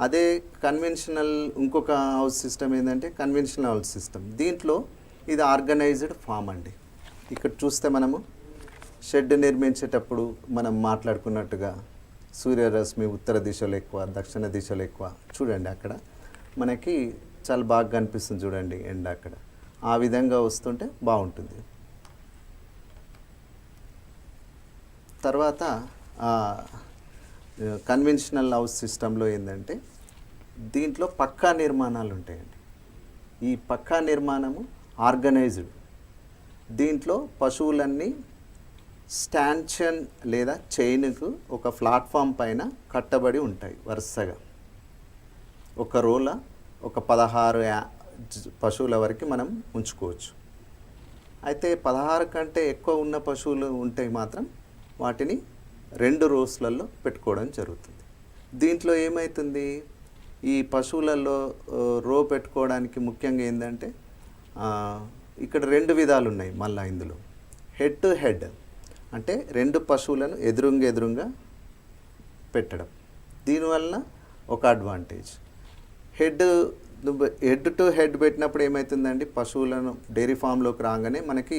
Speaker 2: అదే కన్వెన్షనల్ ఇంకొక హౌస్ సిస్టమ్ ఏంటంటే కన్వెన్షనల్ హౌస్ సిస్టమ్. దీంట్లో ఇది ఆర్గనైజ్డ్ ఫామ్ అండి. ఇక్కడ చూస్తే మనము షెడ్ నిర్మించేటప్పుడు మనం మాట్లాడుకున్నట్టుగా సూర్యరశ్మి ఉత్తర దిశలో ఎక్కువ, దక్షిణ దిశలో ఎక్కువ. చూడండి అక్కడ మనకి చాలా బాగా కనిపిస్తుంది చూడండి ఎండ అక్కడ. ఆ విధంగా వస్తుంటే బాగుంటుంది. తర్వాత కన్వెన్షనల్ హౌస్ సిస్టంలో ఏంటంటే దీంట్లో పక్కా నిర్మాణాలు ఉంటాయండి. ఈ పక్కా నిర్మాణము ఆర్గనైజ్డ్. దీంట్లో పశువులన్నీ స్టాన్షన్ లేదా చైన్కు ఒక ప్లాట్ఫామ్ పైన కట్టబడి ఉంటాయి వరుసగా. ఒక రోల ఒక 16 పశువుల వరకు మనం ఉంచుకోవచ్చు. అయితే 16 కంటే ఎక్కువ ఉన్న పశువులు ఉంటే మాత్రం వాటిని 2 రోస్లలో పెట్టుకోవడం జరుగుతుంది. దీంట్లో ఏమవుతుంది, ఈ పశువులలో రో పెట్టుకోవడానికి ముఖ్యంగా ఏంటంటే ఇక్కడ 2 విధాలు ఉన్నాయి. మళ్ళీ ఇందులో హెడ్ టు హెడ్ అంటే 2 పశువులను ఎదురుంగా పెట్టడం. దీనివల్ల ఒక అడ్వాంటేజ్. హెడ్ టు హెడ్ పెట్టినప్పుడు ఏమవుతుందండి, పశువులను డైరీ ఫామ్లోకి రాగానే మనకి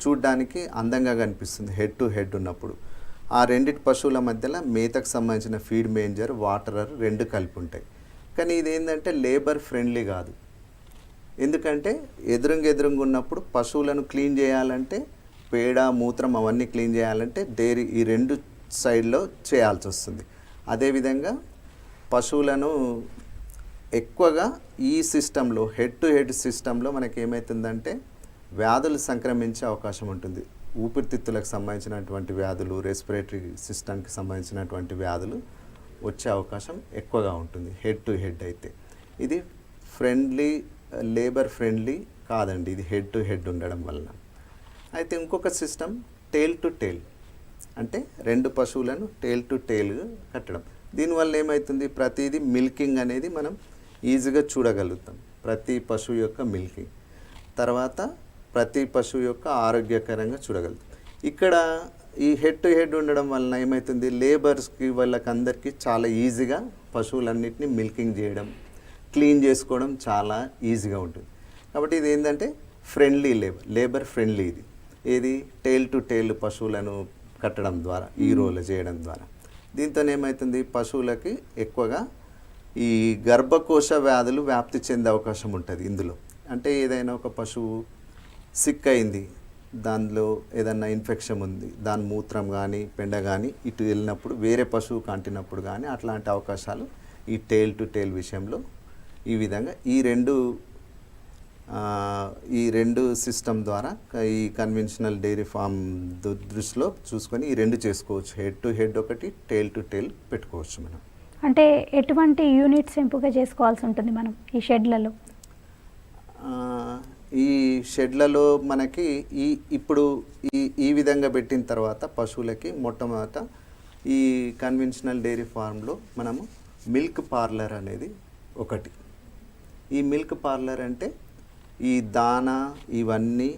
Speaker 2: చూడ్డానికి అందంగా కనిపిస్తుంది హెడ్ టు హెడ్ ఉన్నప్పుడు. ఆ 2 పశువుల మధ్యలో మేతకు సంబంధించిన ఫీడ్ మేంజర్, వాటరర్ 2 కలిపి ఉంటాయి. కానీ ఇదేంటంటే లేబర్ ఫ్రెండ్లీ కాదు. ఎందుకంటే ఎదురుంగా ఉన్నప్పుడు పశువులను క్లీన్ చేయాలంటే పేడ, మూత్రం అవన్నీ క్లీన్ చేయాలంటే డైరీ ఈ 2 సైడ్లో చేయాల్సి వస్తుంది. అదేవిధంగా పశువులను ఎక్కువగా ఈ సిస్టంలో హెడ్ టు హెడ్ సిస్టంలో మనకి ఏమవుతుందంటే వ్యాధులు సంక్రమించే అవకాశం ఉంటుంది. ఊపిరితిత్తులకు సంబంధించినటువంటి వ్యాధులు, రెస్పిరేటరీ సిస్టమ్కి సంబంధించినటువంటి వ్యాధులు వచ్చే అవకాశం ఎక్కువగా ఉంటుంది హెడ్ టు హెడ్ అయితే. ఇది ఫ్రెండ్లీ, లేబర్ ఫ్రెండ్లీ కాదండి ఇది హెడ్ టు హెడ్ ఉండడం వలన. అయితే ఇంకొక సిస్టమ్ టేల్ టు టేల్ అంటే 2 పశువులను టేల్ టు టేల్ కట్టడం. దీనివల్ల ఏమవుతుంది, ప్రతిదీ మిల్కింగ్ అనేది మనం ఈజీగా చూడగలుగుతాం. ప్రతి పశువు యొక్క మిల్కింగ్, తర్వాత ప్రతి పశువు యొక్క ఆరోగ్యకరంగా చూడగలుగుతాం. ఇక్కడ ఈ హెడ్ టు హెడ్ ఉండడం వలన ఏమవుతుంది, లేబర్స్కి వాళ్ళకందరికీ చాలా ఈజీగా పశువులన్నింటినీ మిల్కింగ్ చేయడం, క్లీన్ చేసుకోవడం చాలా ఈజీగా ఉంటుంది. కాబట్టి ఇది ఏంటంటే ఫ్రెండ్లీ లేబర్ ఫ్రెండ్లీ. ఇది టేల్ టు టేల్ పశువులను కట్టడం ద్వారా, ఈ రోలు చేయడం ద్వారా. దీంతో ఏమవుతుంది, పశువులకి ఎక్కువగా ఈ గర్భకోశ వ్యాధులు వ్యాప్తి చెందే అవకాశం ఉంటుంది ఇందులో. అంటే ఏదైనా ఒక పశువు సిక్ అయింది, దానిలో ఏదన్నా ఇన్ఫెక్షన్ ఉంది, దాని మూత్రం కానీ పెండ కానీ ఇటు వెళ్ళినప్పుడు వేరే పశువు కంటినప్పుడు కానీ అట్లాంటి అవకాశాలు ఈ టేల్ టు టేల్ విషయంలో ఈ విధంగా ఈ రెండు సిస్టమ్ ద్వారా ఈ కన్వెన్షనల్ డైరీ ఫామ్ దృష్టిలో చూసుకొని ఈ 2 చేసుకోవచ్చు. హెడ్ టు హెడ్ ఒకటి, టేల్ టు టేల్ పెట్టుకోవచ్చు మనం.
Speaker 1: అంటే ఎటువంటి యూనిట్స్ ఎంపిక చేసుకోవాల్సి ఉంటుంది మనం ఈ షెడ్లలో?
Speaker 2: ఈ షెడ్లలో మనకి ఇప్పుడు ఈ విధంగా పెట్టిన తర్వాత పశువులకి మొట్టమొదట ఈ కన్వెన్షనల్ డైరీ ఫార్మ్లో మనము మిల్క్ పార్లర్ అనేది ఒకటి. ఈ మిల్క్ పార్లర్ అంటే ఈ దానా ఇవన్నీ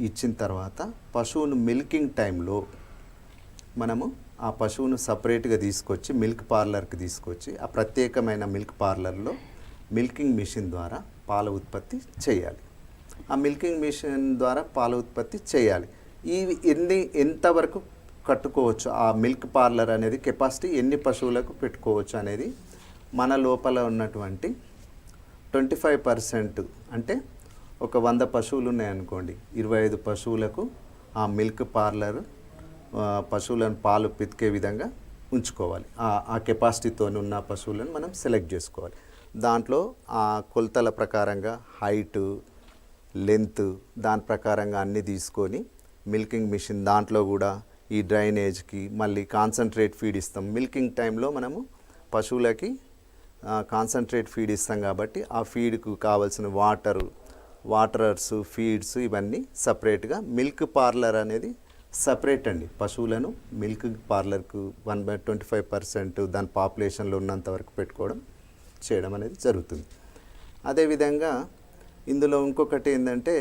Speaker 2: ఇచ్చిన తర్వాత పశువును మిల్కింగ్ టైంలో మనము ఆ పశువును సపరేట్గా తీసుకొచ్చి మిల్క్ పార్లర్కి తీసుకొచ్చి ఆ ప్రత్యేకమైన మిల్క్ పార్లర్లో మిల్కింగ్ మిషన్ ద్వారా పాల ఉత్పత్తి చేయాలి. ఆ మిల్కింగ్ మిషన్ ద్వారా పాల ఉత్పత్తి చేయాలి. ఎంతవరకు కట్టుకోవచ్చు, ఆ మిల్క్ పార్లర్ అనేది కెపాసిటీ ఎన్ని పశువులకు పెట్టుకోవచ్చు అనేది మన లోపల ఉన్నటువంటి 25% అంటే ఒక 100 పశువులు ఉన్నాయనుకోండి, 25 పశువులకు ఆ మిల్క్ పార్లర్ పశువులను పాలు పితికే విధంగా ఉంచుకోవాలి. ఆ కెపాసిటీతో ఉన్న పశువులను మనం సెలెక్ట్ చేసుకోవాలి. దాంట్లో ఆ కొలతల ప్రకారంగా హైటు, లెంత్ దాని ప్రకారంగా అన్నీ తీసుకొని మిల్కింగ్ మిషన్ దాంట్లో కూడా ఈ డ్రైనేజ్కి మళ్ళీ కాన్సన్ట్రేట్ ఫీడ్ ఇస్తాం. మిల్కింగ్ టైంలో మనము పశువులకి కాన్సన్ట్రేట్ ఫీడ్ ఇస్తాం కాబట్టి ఆ ఫీడ్కు కావాల్సిన వాటరర్స్, ఫీడ్స్ ఇవన్నీ సపరేట్గా మిల్క్ పార్లర్ అనేది సపరేట్ అండి. పశువులను మిల్క్ పార్లర్కు 1/25% దాని పాపులేషన్లో ఉన్నంత వరకు చేయడం అనేది జరుగుతుంది. అదేవిధంగా ఇందులో ఇంకొకటి ఏంటంటే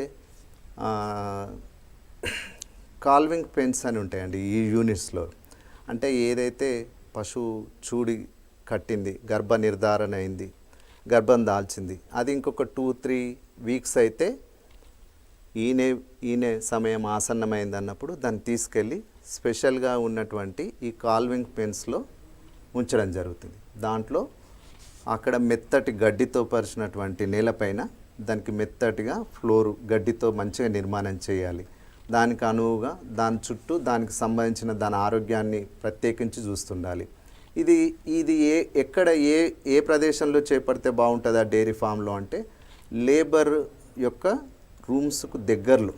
Speaker 2: కాల్వింగ్ పెన్స్ అని ఉంటాయండి ఈ యూనిట్స్లో. అంటే ఏదైతే పశువు చూడి కట్టింది, గర్భ నిర్ధారణ అయింది, గర్భం దాల్చింది, అది ఇంకొక 2-3 వీక్స్ అయితే ఈనే సమయం ఆసన్నమైంది అన్నప్పుడు దాన్ని తీసుకెళ్ళి స్పెషల్గా ఉన్నటువంటి ఈ కాల్వింగ్ పెన్స్లో ఉంచడం జరుగుతుంది. దాంట్లో అక్కడ మెత్తటి గడ్డితో పరిచినటువంటి నేలపైన దానికి మెత్తటిగా ఫ్లోరు గడ్డితో మంచిగా నిర్మాణం చేయాలి. దానికి అనువుగా దాని చుట్టూ దానికి సంబంధించిన దాని ఆరోగ్యాన్ని ప్రత్యేకించి చూస్తుండాలి. ఇది ఎక్కడ ఏ ప్రదేశంలో చేపడితే బాగుంటుంది ఆ డైరీ ఫామ్లో అంటే లేబర్ యొక్క రూమ్స్కు దగ్గరలో.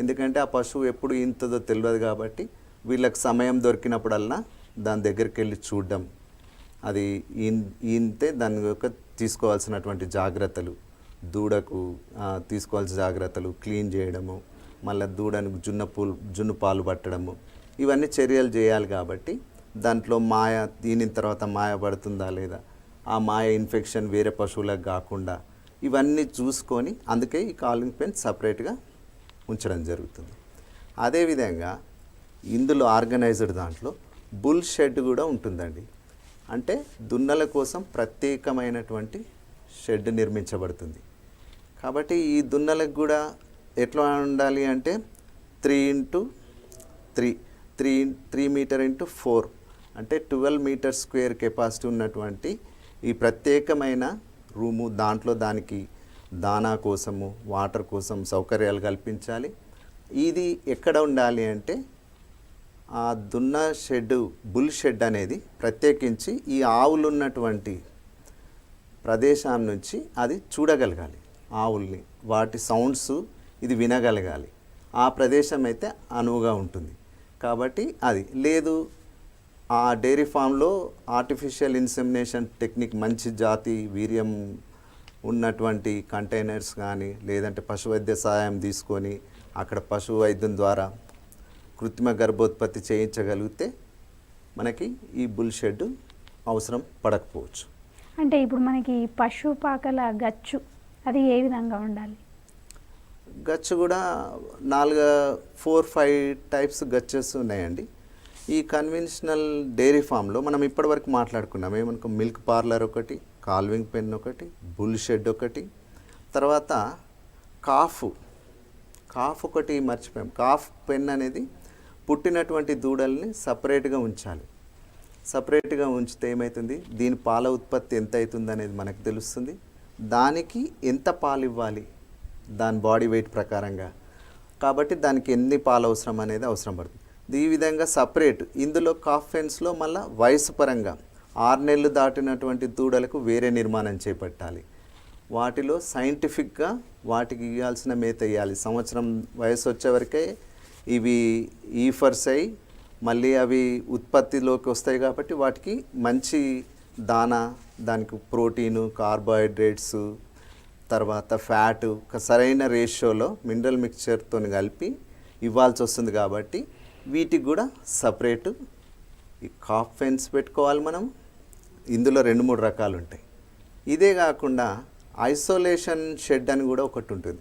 Speaker 2: ఎందుకంటే ఆ పశువు ఎప్పుడు ఈనుతుందో తెలియదు కాబట్టి వీళ్ళకి సమయం దొరికినప్పుడల్లా దాని దగ్గరికి వెళ్ళి చూడడం, అది ఈనితే దాని యొక్క తీసుకోవాల్సినటువంటి జాగ్రత్తలు, దూడకు తీసుకోవాల్సిన జాగ్రత్తలు, క్లీన్ చేయడము, మళ్ళీ దూడను జున్ను పాలు పట్టడము, ఇవన్నీ చర్యలు చేయాలి. కాబట్టి దాంట్లో దీని తర్వాత మాయ పడుతుందా లేదా, ఆ మాయ ఇన్ఫెక్షన్ వేరే పశువులకు కాకుండా ఇవన్నీ చూసుకొని అందుకే ఈ కాలింగ్ పెన్ సపరేట్గా ఉంచడం జరుగుతుంది. అదేవిధంగా ఇందులో ఆర్గనైజ్డ్ దాంట్లో బుల్ షెడ్ కూడా ఉంటుందండి. అంటే దున్నల కోసం ప్రత్యేకమైనటువంటి షెడ్ నిర్మించబడుతుంది. కాబట్టి ఈ దున్నలకు కూడా ఎట్లా ఉండాలి అంటే 3 మీటర్ ఇంటూ 4 అంటే 12 మీటర్ స్క్వేర్ కెపాసిటీ ఉన్నటువంటి ఈ ప్రత్యేకమైన రూము, దాంట్లో దానికి దానా కోసము, వాటర్ కోసం సౌకర్యాలు కల్పించాలి. ఇది ఎక్కడ ఉండాలి అంటే ఆ దున్న షెడ్, బుల్ షెడ్ అనేది ప్రత్యేకించి ఈ ఆవులు ఉన్నటువంటి ప్రదేశం నుంచి అది చూడగలగాలి. ఆవుల్ని, వాటి సౌండ్స్ ఇది వినగలగాలి. ఆ ప్రదేశం అయితే అనువుగా ఉంటుంది. కాబట్టి అది లేదు, ఆ డైరీ ఫామ్లో ఆర్టిఫిషియల్ ఇన్సెమినేషన్ టెక్నిక్, మంచి జాతి వీర్యం ఉన్నటువంటి కంటైనర్స్ కానీ లేదంటే పశు వైద్య సహాయం తీసుకొని అక్కడ పశు వైద్యం ద్వారా కృత్రిమ గర్భోత్పత్తి చేయించగలిగితే మనకి ఈ బుల్ షెడ్ అవసరం పడకపోవచ్చు.
Speaker 1: అంటే ఇప్పుడు మనకి పశు పాకల గచ్చు అది ఏ విధంగా ఉండాలి?
Speaker 2: గచ్చు కూడా 4-5 టైప్స్ గచ్చెస్ ఉన్నాయండి. ఈ కన్వెన్షనల్ డైరీ ఫామ్లో మనం ఇప్పటివరకు మాట్లాడుకున్నాం ఏమనుకో, మిల్క్ పార్లర్ ఒకటి, కాల్వింగ్ పెన్ ఒకటి, బుల్ షెడ్ ఒకటి, తర్వాత కాఫ్ ఒకటి మర్చిపోయాం. కాఫ్ పెన్ అనేది పుట్టినటువంటి దూడల్ని సపరేట్గా ఉంచాలి. సపరేట్గా ఉంచితే ఏమవుతుంది, దీని పాల ఉత్పత్తి ఎంత అవుతుంది అనేది మనకు తెలుస్తుంది. దానికి ఎంత పాలు ఇవ్వాలి దాని బాడీ వెయిట్ ప్రకారంగా, కాబట్టి దానికి ఎన్ని పాలు అవసరం అనేది అవసరం పడుతుంది. ఈ విధంగా సపరేట్. ఇందులో కాఫ్ పెన్స్లో మళ్ళీ వయసు పరంగా 6 నెలలు దాటినటువంటి దూడలకు వేరే నిర్మాణం చేపట్టాలి. వాటిలో సైంటిఫిక్గా వాటికి ఇవ్వాల్సిన మేత ఇవ్వాలి. సంవత్సరం వయసు వచ్చే వరకే ఇవి ఈఫర్స్ అయ్యి మళ్ళీ అవి ఉత్పత్తిలోకి వస్తాయి. కాబట్టి వాటికి మంచి దానా, దానికి ప్రోటీను, కార్బోహైడ్రేట్స్, తర్వాత ఫ్యాటు సరైన రేషియోలో మినరల్ మిక్చర్తో కలిపి ఇవ్వాల్సి వస్తుంది. కాబట్టి వీటికి కూడా సపరేటు ఈ కాఫ్ పెన్స్ పెట్టుకోవాలి మనం. ఇందులో 2-3 రకాలు ఉంటాయి. ఇదే కాకుండా ఐసోలేషన్ షెడ్ అని కూడా ఒకటి ఉంటుంది.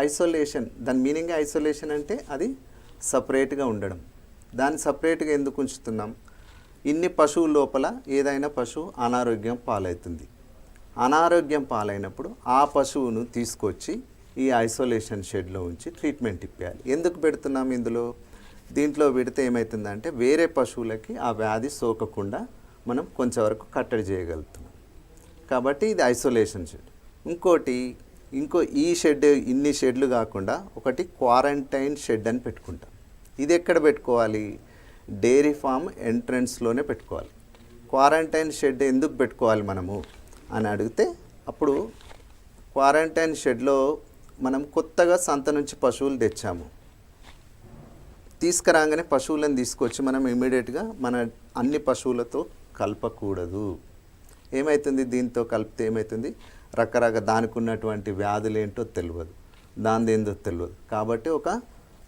Speaker 2: ఐసోలేషన్, దాని మీనింగ్ ఐసోలేషన్ అంటే అది సపరేట్గా ఉండడం. దాన్ని సపరేట్గా ఎందుకు ఉంచుతున్నాం, ఇన్ని పశువుల లోపల ఏదైనా పశువు అనారోగ్యం పాలవుతుంది. అనారోగ్యం పాలైనప్పుడు ఆ పశువును తీసుకొచ్చి ఈ ఐసోలేషన్ షెడ్లో ఉంచి ట్రీట్మెంట్ ఇప్పించాలి. ఎందుకు పెడుతున్నాం ఇందులో, దీంట్లో పెడితే ఏమవుతుందంటే వేరే పశువులకి ఆ వ్యాధి సోకకుండా మనం కొంచెం వరకు కట్టడి చేయగలుగుతున్నాం. కాబట్టి ఇది ఐసోలేషన్ షెడ్. ఈ షెడ్, ఇన్ని షెడ్లు కాకుండా ఒకటి క్వారంటైన్ షెడ్ అని పెట్టుకుంటాం. ఇది ఎక్కడ పెట్టుకోవాలి, డైరీ ఫామ్ ఎంట్రన్స్లోనే పెట్టుకోవాలి. క్వారంటైన్ షెడ్ ఎందుకు పెట్టుకోవాలి మనము అని అడిగితే, అప్పుడు క్వారంటైన్ షెడ్లో మనం కొత్తగా సంత నుంచి పశువులు తెచ్చాము, తీసుకురాగానే పశువులను తీసుకొచ్చి మనం ఇమీడియట్గా మన అన్ని పశువులతో కలపకూడదు. ఏమవుతుంది, దీంతో కలిపితే ఏమవుతుంది, రకరకాల దానికి ఉన్నటువంటి వ్యాధులు ఏంటో తెలియదు, దాని ఏందో తెలియదు. కాబట్టి ఒక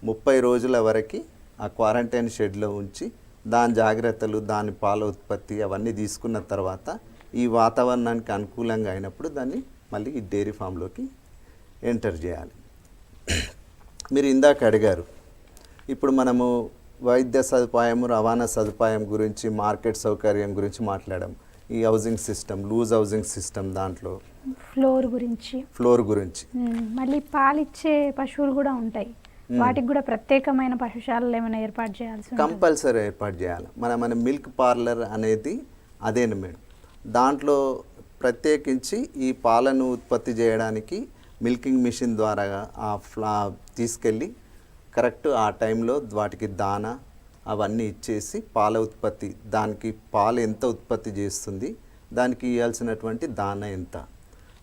Speaker 2: 30 రోజుల వరకు ఆ క్వారంటైన్ షెడ్లో ఉంచి దాని జాగ్రత్తలు, దాని పాల ఉత్పత్తి అవన్నీ తీసుకున్న తర్వాత ఈ వాతావరణానికి అనుకూలంగా అయినప్పుడు దాన్ని మళ్ళీ ఈ డైరీ ఫామ్లోకి ఎంటర్ చేయాలి. మీరు ఇందాక అడిగారు, ఇప్పుడు మనము వైద్య సదుపాయం, రవాణా సదుపాయం గురించి, మార్కెట్ సౌకర్యం గురించి మాట్లాడాం. ఈ housing system, loose housing system, దాంట్లో
Speaker 1: ఫ్లోర్ గురించి
Speaker 2: మళ్ళీ
Speaker 1: పాలిచ్చే పశువులు కూడా ఉంటాయి. వాటికి కూడా ప్రత్యేకమైన పశుశాలలు ఏమైనా ఏర్పాటు చేయాల్సి
Speaker 2: కంపల్సరీ ఏర్పాటు చేయాలి. మన మిల్క్ పార్లర్ అనేది అదేను మేడం. దాంట్లో ప్రత్యేకించి ఈ పాలను ఉత్పత్తి చేయడానికి మిల్కింగ్ మిషన్ ద్వారా తీసుకెళ్ళి కరెక్ట్ ఆ టైంలో వాటికి దానా అవన్నీ ఇచ్చేసి పాల ఉత్పత్తి, దానికి పాలు ఎంత ఉత్పత్తి చేస్తుంది, దానికి ఇవ్వాల్సినటువంటి దానా ఎంత,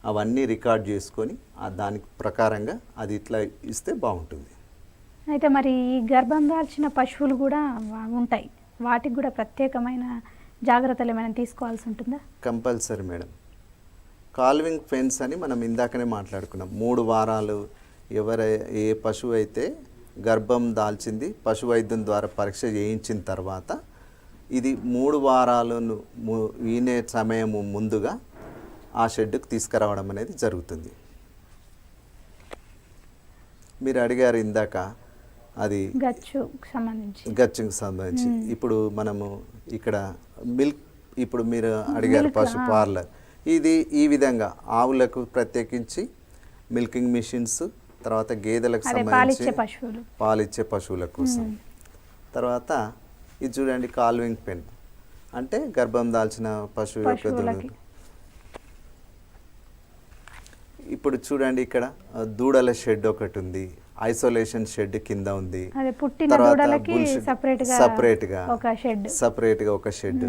Speaker 2: అవన్నీ రికార్డ్ చేసుకొని దానికి ప్రకారంగా అది ఇట్లా ఇస్తే బాగుంటుంది.
Speaker 1: అయితే మరి ఈ గర్భం దాల్చిన పశువులు కూడా ఉంటాయి, వాటికి కూడా ప్రత్యేకమైన జాగ్రత్తలు ఏమైనా తీసుకోవాల్సి ఉంటుందా?
Speaker 2: Compulsory madam. కాల్వింగ్ ఫెన్స్ అని మనం ఇందాకనే మాట్లాడుకున్నాం. 3 వారాలు ఏ పశువు అయితే గర్భం దాల్చింది, పశు వైద్యం ద్వారా పరీక్ష చేయించిన తర్వాత ఇది 3 వారాలను ఈనే సమయం ముందుగా ఆ షెడ్డుకు తీసుకురావడం అనేది జరుగుతుంది. మీరు అడిగారు ఇందాక అది
Speaker 1: గచ్చుకు
Speaker 2: సంబంధించి. ఇప్పుడు మనము ఇక్కడ మిల్క్, ఇప్పుడు మీరు అడిగారు పశు పార్లర్, ఇది ఈ విధంగా ఆవులకు ప్రత్యేకించి మిల్కింగ్ మిషన్స్, తర్వాత గేదెలకు సంబంధించి పాలిచ్చే పశువుల కోసం. తర్వాత ఇది చూడండి కాల్వింగ్ పెన్, అంటే గర్భం దాల్చిన పశువు యొక్క దూడలు. ఇప్పుడు చూడండి ఇక్కడ దూడల షెడ్ ఒకటి ఉంది, ఐసోలేషన్ షెడ్ కింద ఉంది, సపరేట్గా ఒక షెడ్.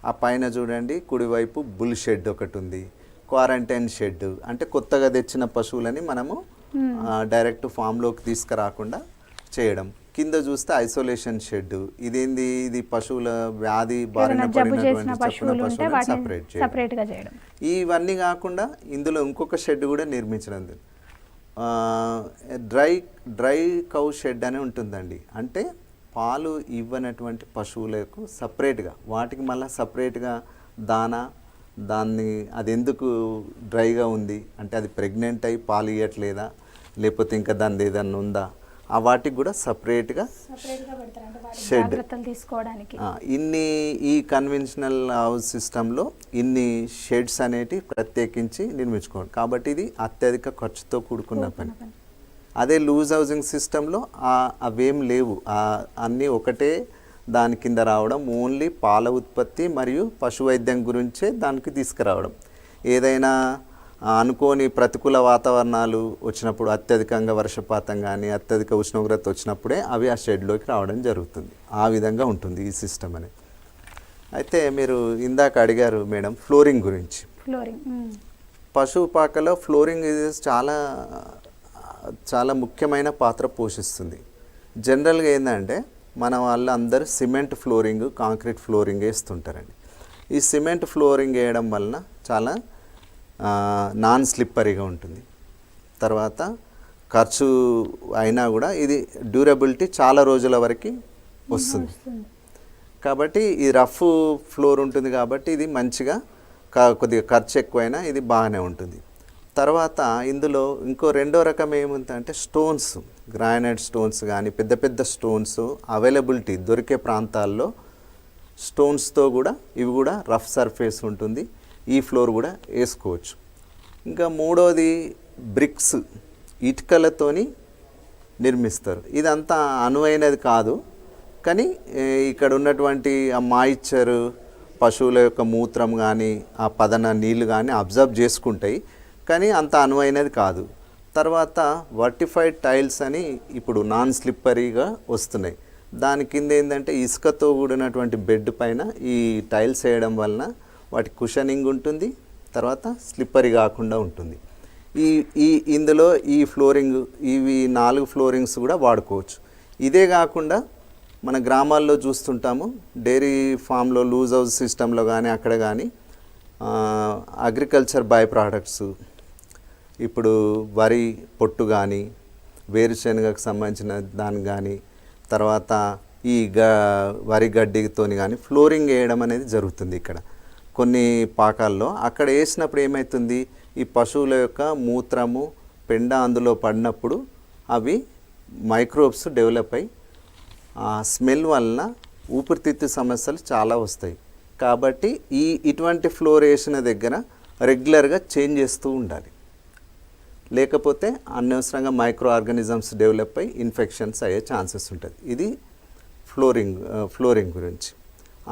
Speaker 2: ఆ పైన చూడండి కుడివైపు బుల్ షెడ్ ఒకటి ఉంది, క్వారంటైన్ షెడ్, అంటే కొత్తగా తెచ్చిన పశువులని మనము డైరెక్ట్ ఫామ్లోకి తీసుకురాకుండా చేయడం. కింద చూస్తే ఐసోలేషన్ షెడ్, ఇదేంది, ఇది పశువుల వ్యాధి బారిన పడినటువంటి పశువులను సపరేట్ చేయడం. ఇవన్నీ కాకుండా ఇందులో ఇంకొక షెడ్ కూడా నిర్మించడం, డ్రై కౌ షెడ్ అని ఉంటుందండి. అంటే పాలు ఇవ్వనటువంటి పశువులకు సపరేట్గా, వాటికి మళ్ళీ సపరేట్గా దాన్ని అది ఎందుకు డ్రైగా ఉంది అంటే అది ప్రెగ్నెంట్ అయి పాలు ఇవ్వట్లేదా, లేకపోతే ఇంకా దాని ఏదన్నా ఉందా, ఆ వాటికి కూడా సపరేట్గా షెడ్
Speaker 1: తీసుకోవడానికి.
Speaker 2: ఈ కన్వెన్షనల్ హౌస్ సిస్టంలో ఇన్ని షెడ్స్ అనేటివి ప్రత్యేకించి నిర్మించుకోండి. కాబట్టి ఇది అత్యధిక ఖర్చుతో కూడుకున్న పని. అదే లూజ్ హౌసింగ్ సిస్టంలో అవేం లేవు, అన్నీ ఒకటే దాని కింద రావడం, ఓన్లీ పాల ఉత్పత్తి మరియు పశు వైద్యం గురించే దానికి తీసుకురావడం. ఏదైనా అనుకోని ప్రతికూల వాతావరణాలు వచ్చినప్పుడు, అత్యధికంగా వర్షపాతం కానీ అత్యధిక ఉష్ణోగ్రత వచ్చినప్పుడే అవి ఆ షెడ్లోకి రావడం జరుగుతుంది. ఆ విధంగా ఉంటుంది ఈ సిస్టమ్ అనేది. అయితే మీరు ఇందాక అడిగారు మేడం ఫ్లోరింగ్ గురించి. పశువు పాకలో ఫ్లోరింగ్ ఇది చాలా ముఖ్యమైన పాత్ర పోషిస్తుంది. జనరల్గా ఏంటంటే మన వాళ్ళందరూ సిమెంట్ ఫ్లోరింగ్, కాంక్రీట్ ఫ్లోరింగ్ వేస్తుంటారండి. ఈ సిమెంట్ ఫ్లోరింగ్ వేయడం వలన చాలా నాన్ స్లిప్పరీగా ఉంటుంది. తర్వాత ఖర్చు అయినా కూడా ఇది డ్యూరబిలిటీ చాలా రోజుల వరకు వస్తుంది. కాబట్టి ఈ రఫ్ ఫ్లోర్ ఉంటుంది కాబట్టి ఇది మంచిగా, కొద్దిగా ఖర్చు ఎక్కువైనా ఇది బాగానే ఉంటుంది. తర్వాత ఇందులో ఇంకో రెండో రకం ఏముందంటే స్టోన్స్, గ్రానైట్ స్టోన్స్ కానీ పెద్ద పెద్ద స్టోన్స్ అవైలబిలిటీ దొరికే ప్రాంతాల్లో స్టోన్స్తో కూడా ఇవి కూడా రఫ్ సర్ఫేస్ ఉంటుంది, ఈ ఫ్లోర్ కూడా వేసుకోవచ్చు. ఇంకా మూడోది బ్రిక్స్, ఇటుకలతోని నిర్మిస్తారు. ఇదంతా అనువైనది కాదు, కానీ ఇక్కడ ఉన్నటువంటి ఆ మాయిశ్చర్, పశువుల యొక్క మూత్రం కానీ ఆ పదన నీళ్ళు కానీ అబ్జర్వ్ చేసుకుంటాయి, కానీ అంత అనువైనది కాదు. తర్వాత వర్టిఫైడ్ టైల్స్ అని ఇప్పుడు నాన్ స్లిప్పరీగా వస్తున్నాయి. దాని కింద ఏంటంటే ఇసుకతో కూడినటువంటి బెడ్ పైన ఈ టైల్స్ వేయడం వలన వాటి కుషనింగ్ ఉంటుంది, తర్వాత స్లిప్పరీ కాకుండా ఉంటుంది. ఇందులో ఈ ఫ్లోరింగ్, ఇవి 4 ఫ్లోరింగ్స్ కూడా వాడుకోవచ్చు. ఇదే కాకుండా మన గ్రామాల్లో చూస్తుంటాము, డైరీ ఫామ్లో లూజ్ హౌస్ సిస్టంలో కానీ అక్కడ కానీ అగ్రికల్చర్ బై ప్రోడక్ట్స్, ఇప్పుడు వరి పొట్టు కానీ వేరుశనగకు సంబంధించిన దాని కానీ తర్వాత ఈ వరి గడ్డితో కానీ ఫ్లోరింగ్ వేయడం అనేది జరుగుతుంది. ఇక్కడ కొన్ని పాకాల్లో అక్కడ వేసినప్పుడు ఏమవుతుంది, ఈ పశువుల యొక్క మూత్రము పెండ అందులో పడినప్పుడు అవి మైక్రోబ్స్ డెవలప్ అయ్యి ఆ స్మెల్ వలన ఊపిరితిత్తు సమస్యలు చాలా వస్తాయి. కాబట్టి ఇటువంటి ఫ్లోరేషన్ దగ్గర రెగ్యులర్గా చేంజ్ చేస్తూ ఉండాలి. లేకపోతే అనవసరంగా మైక్రో ఆర్గానిజమ్స్ డెవలప్ అయ్యి ఇన్ఫెక్షన్స్ అయ్యే ఛాన్సెస్ ఉంటుంది. ఇది ఫ్లోరింగ్ గురించి.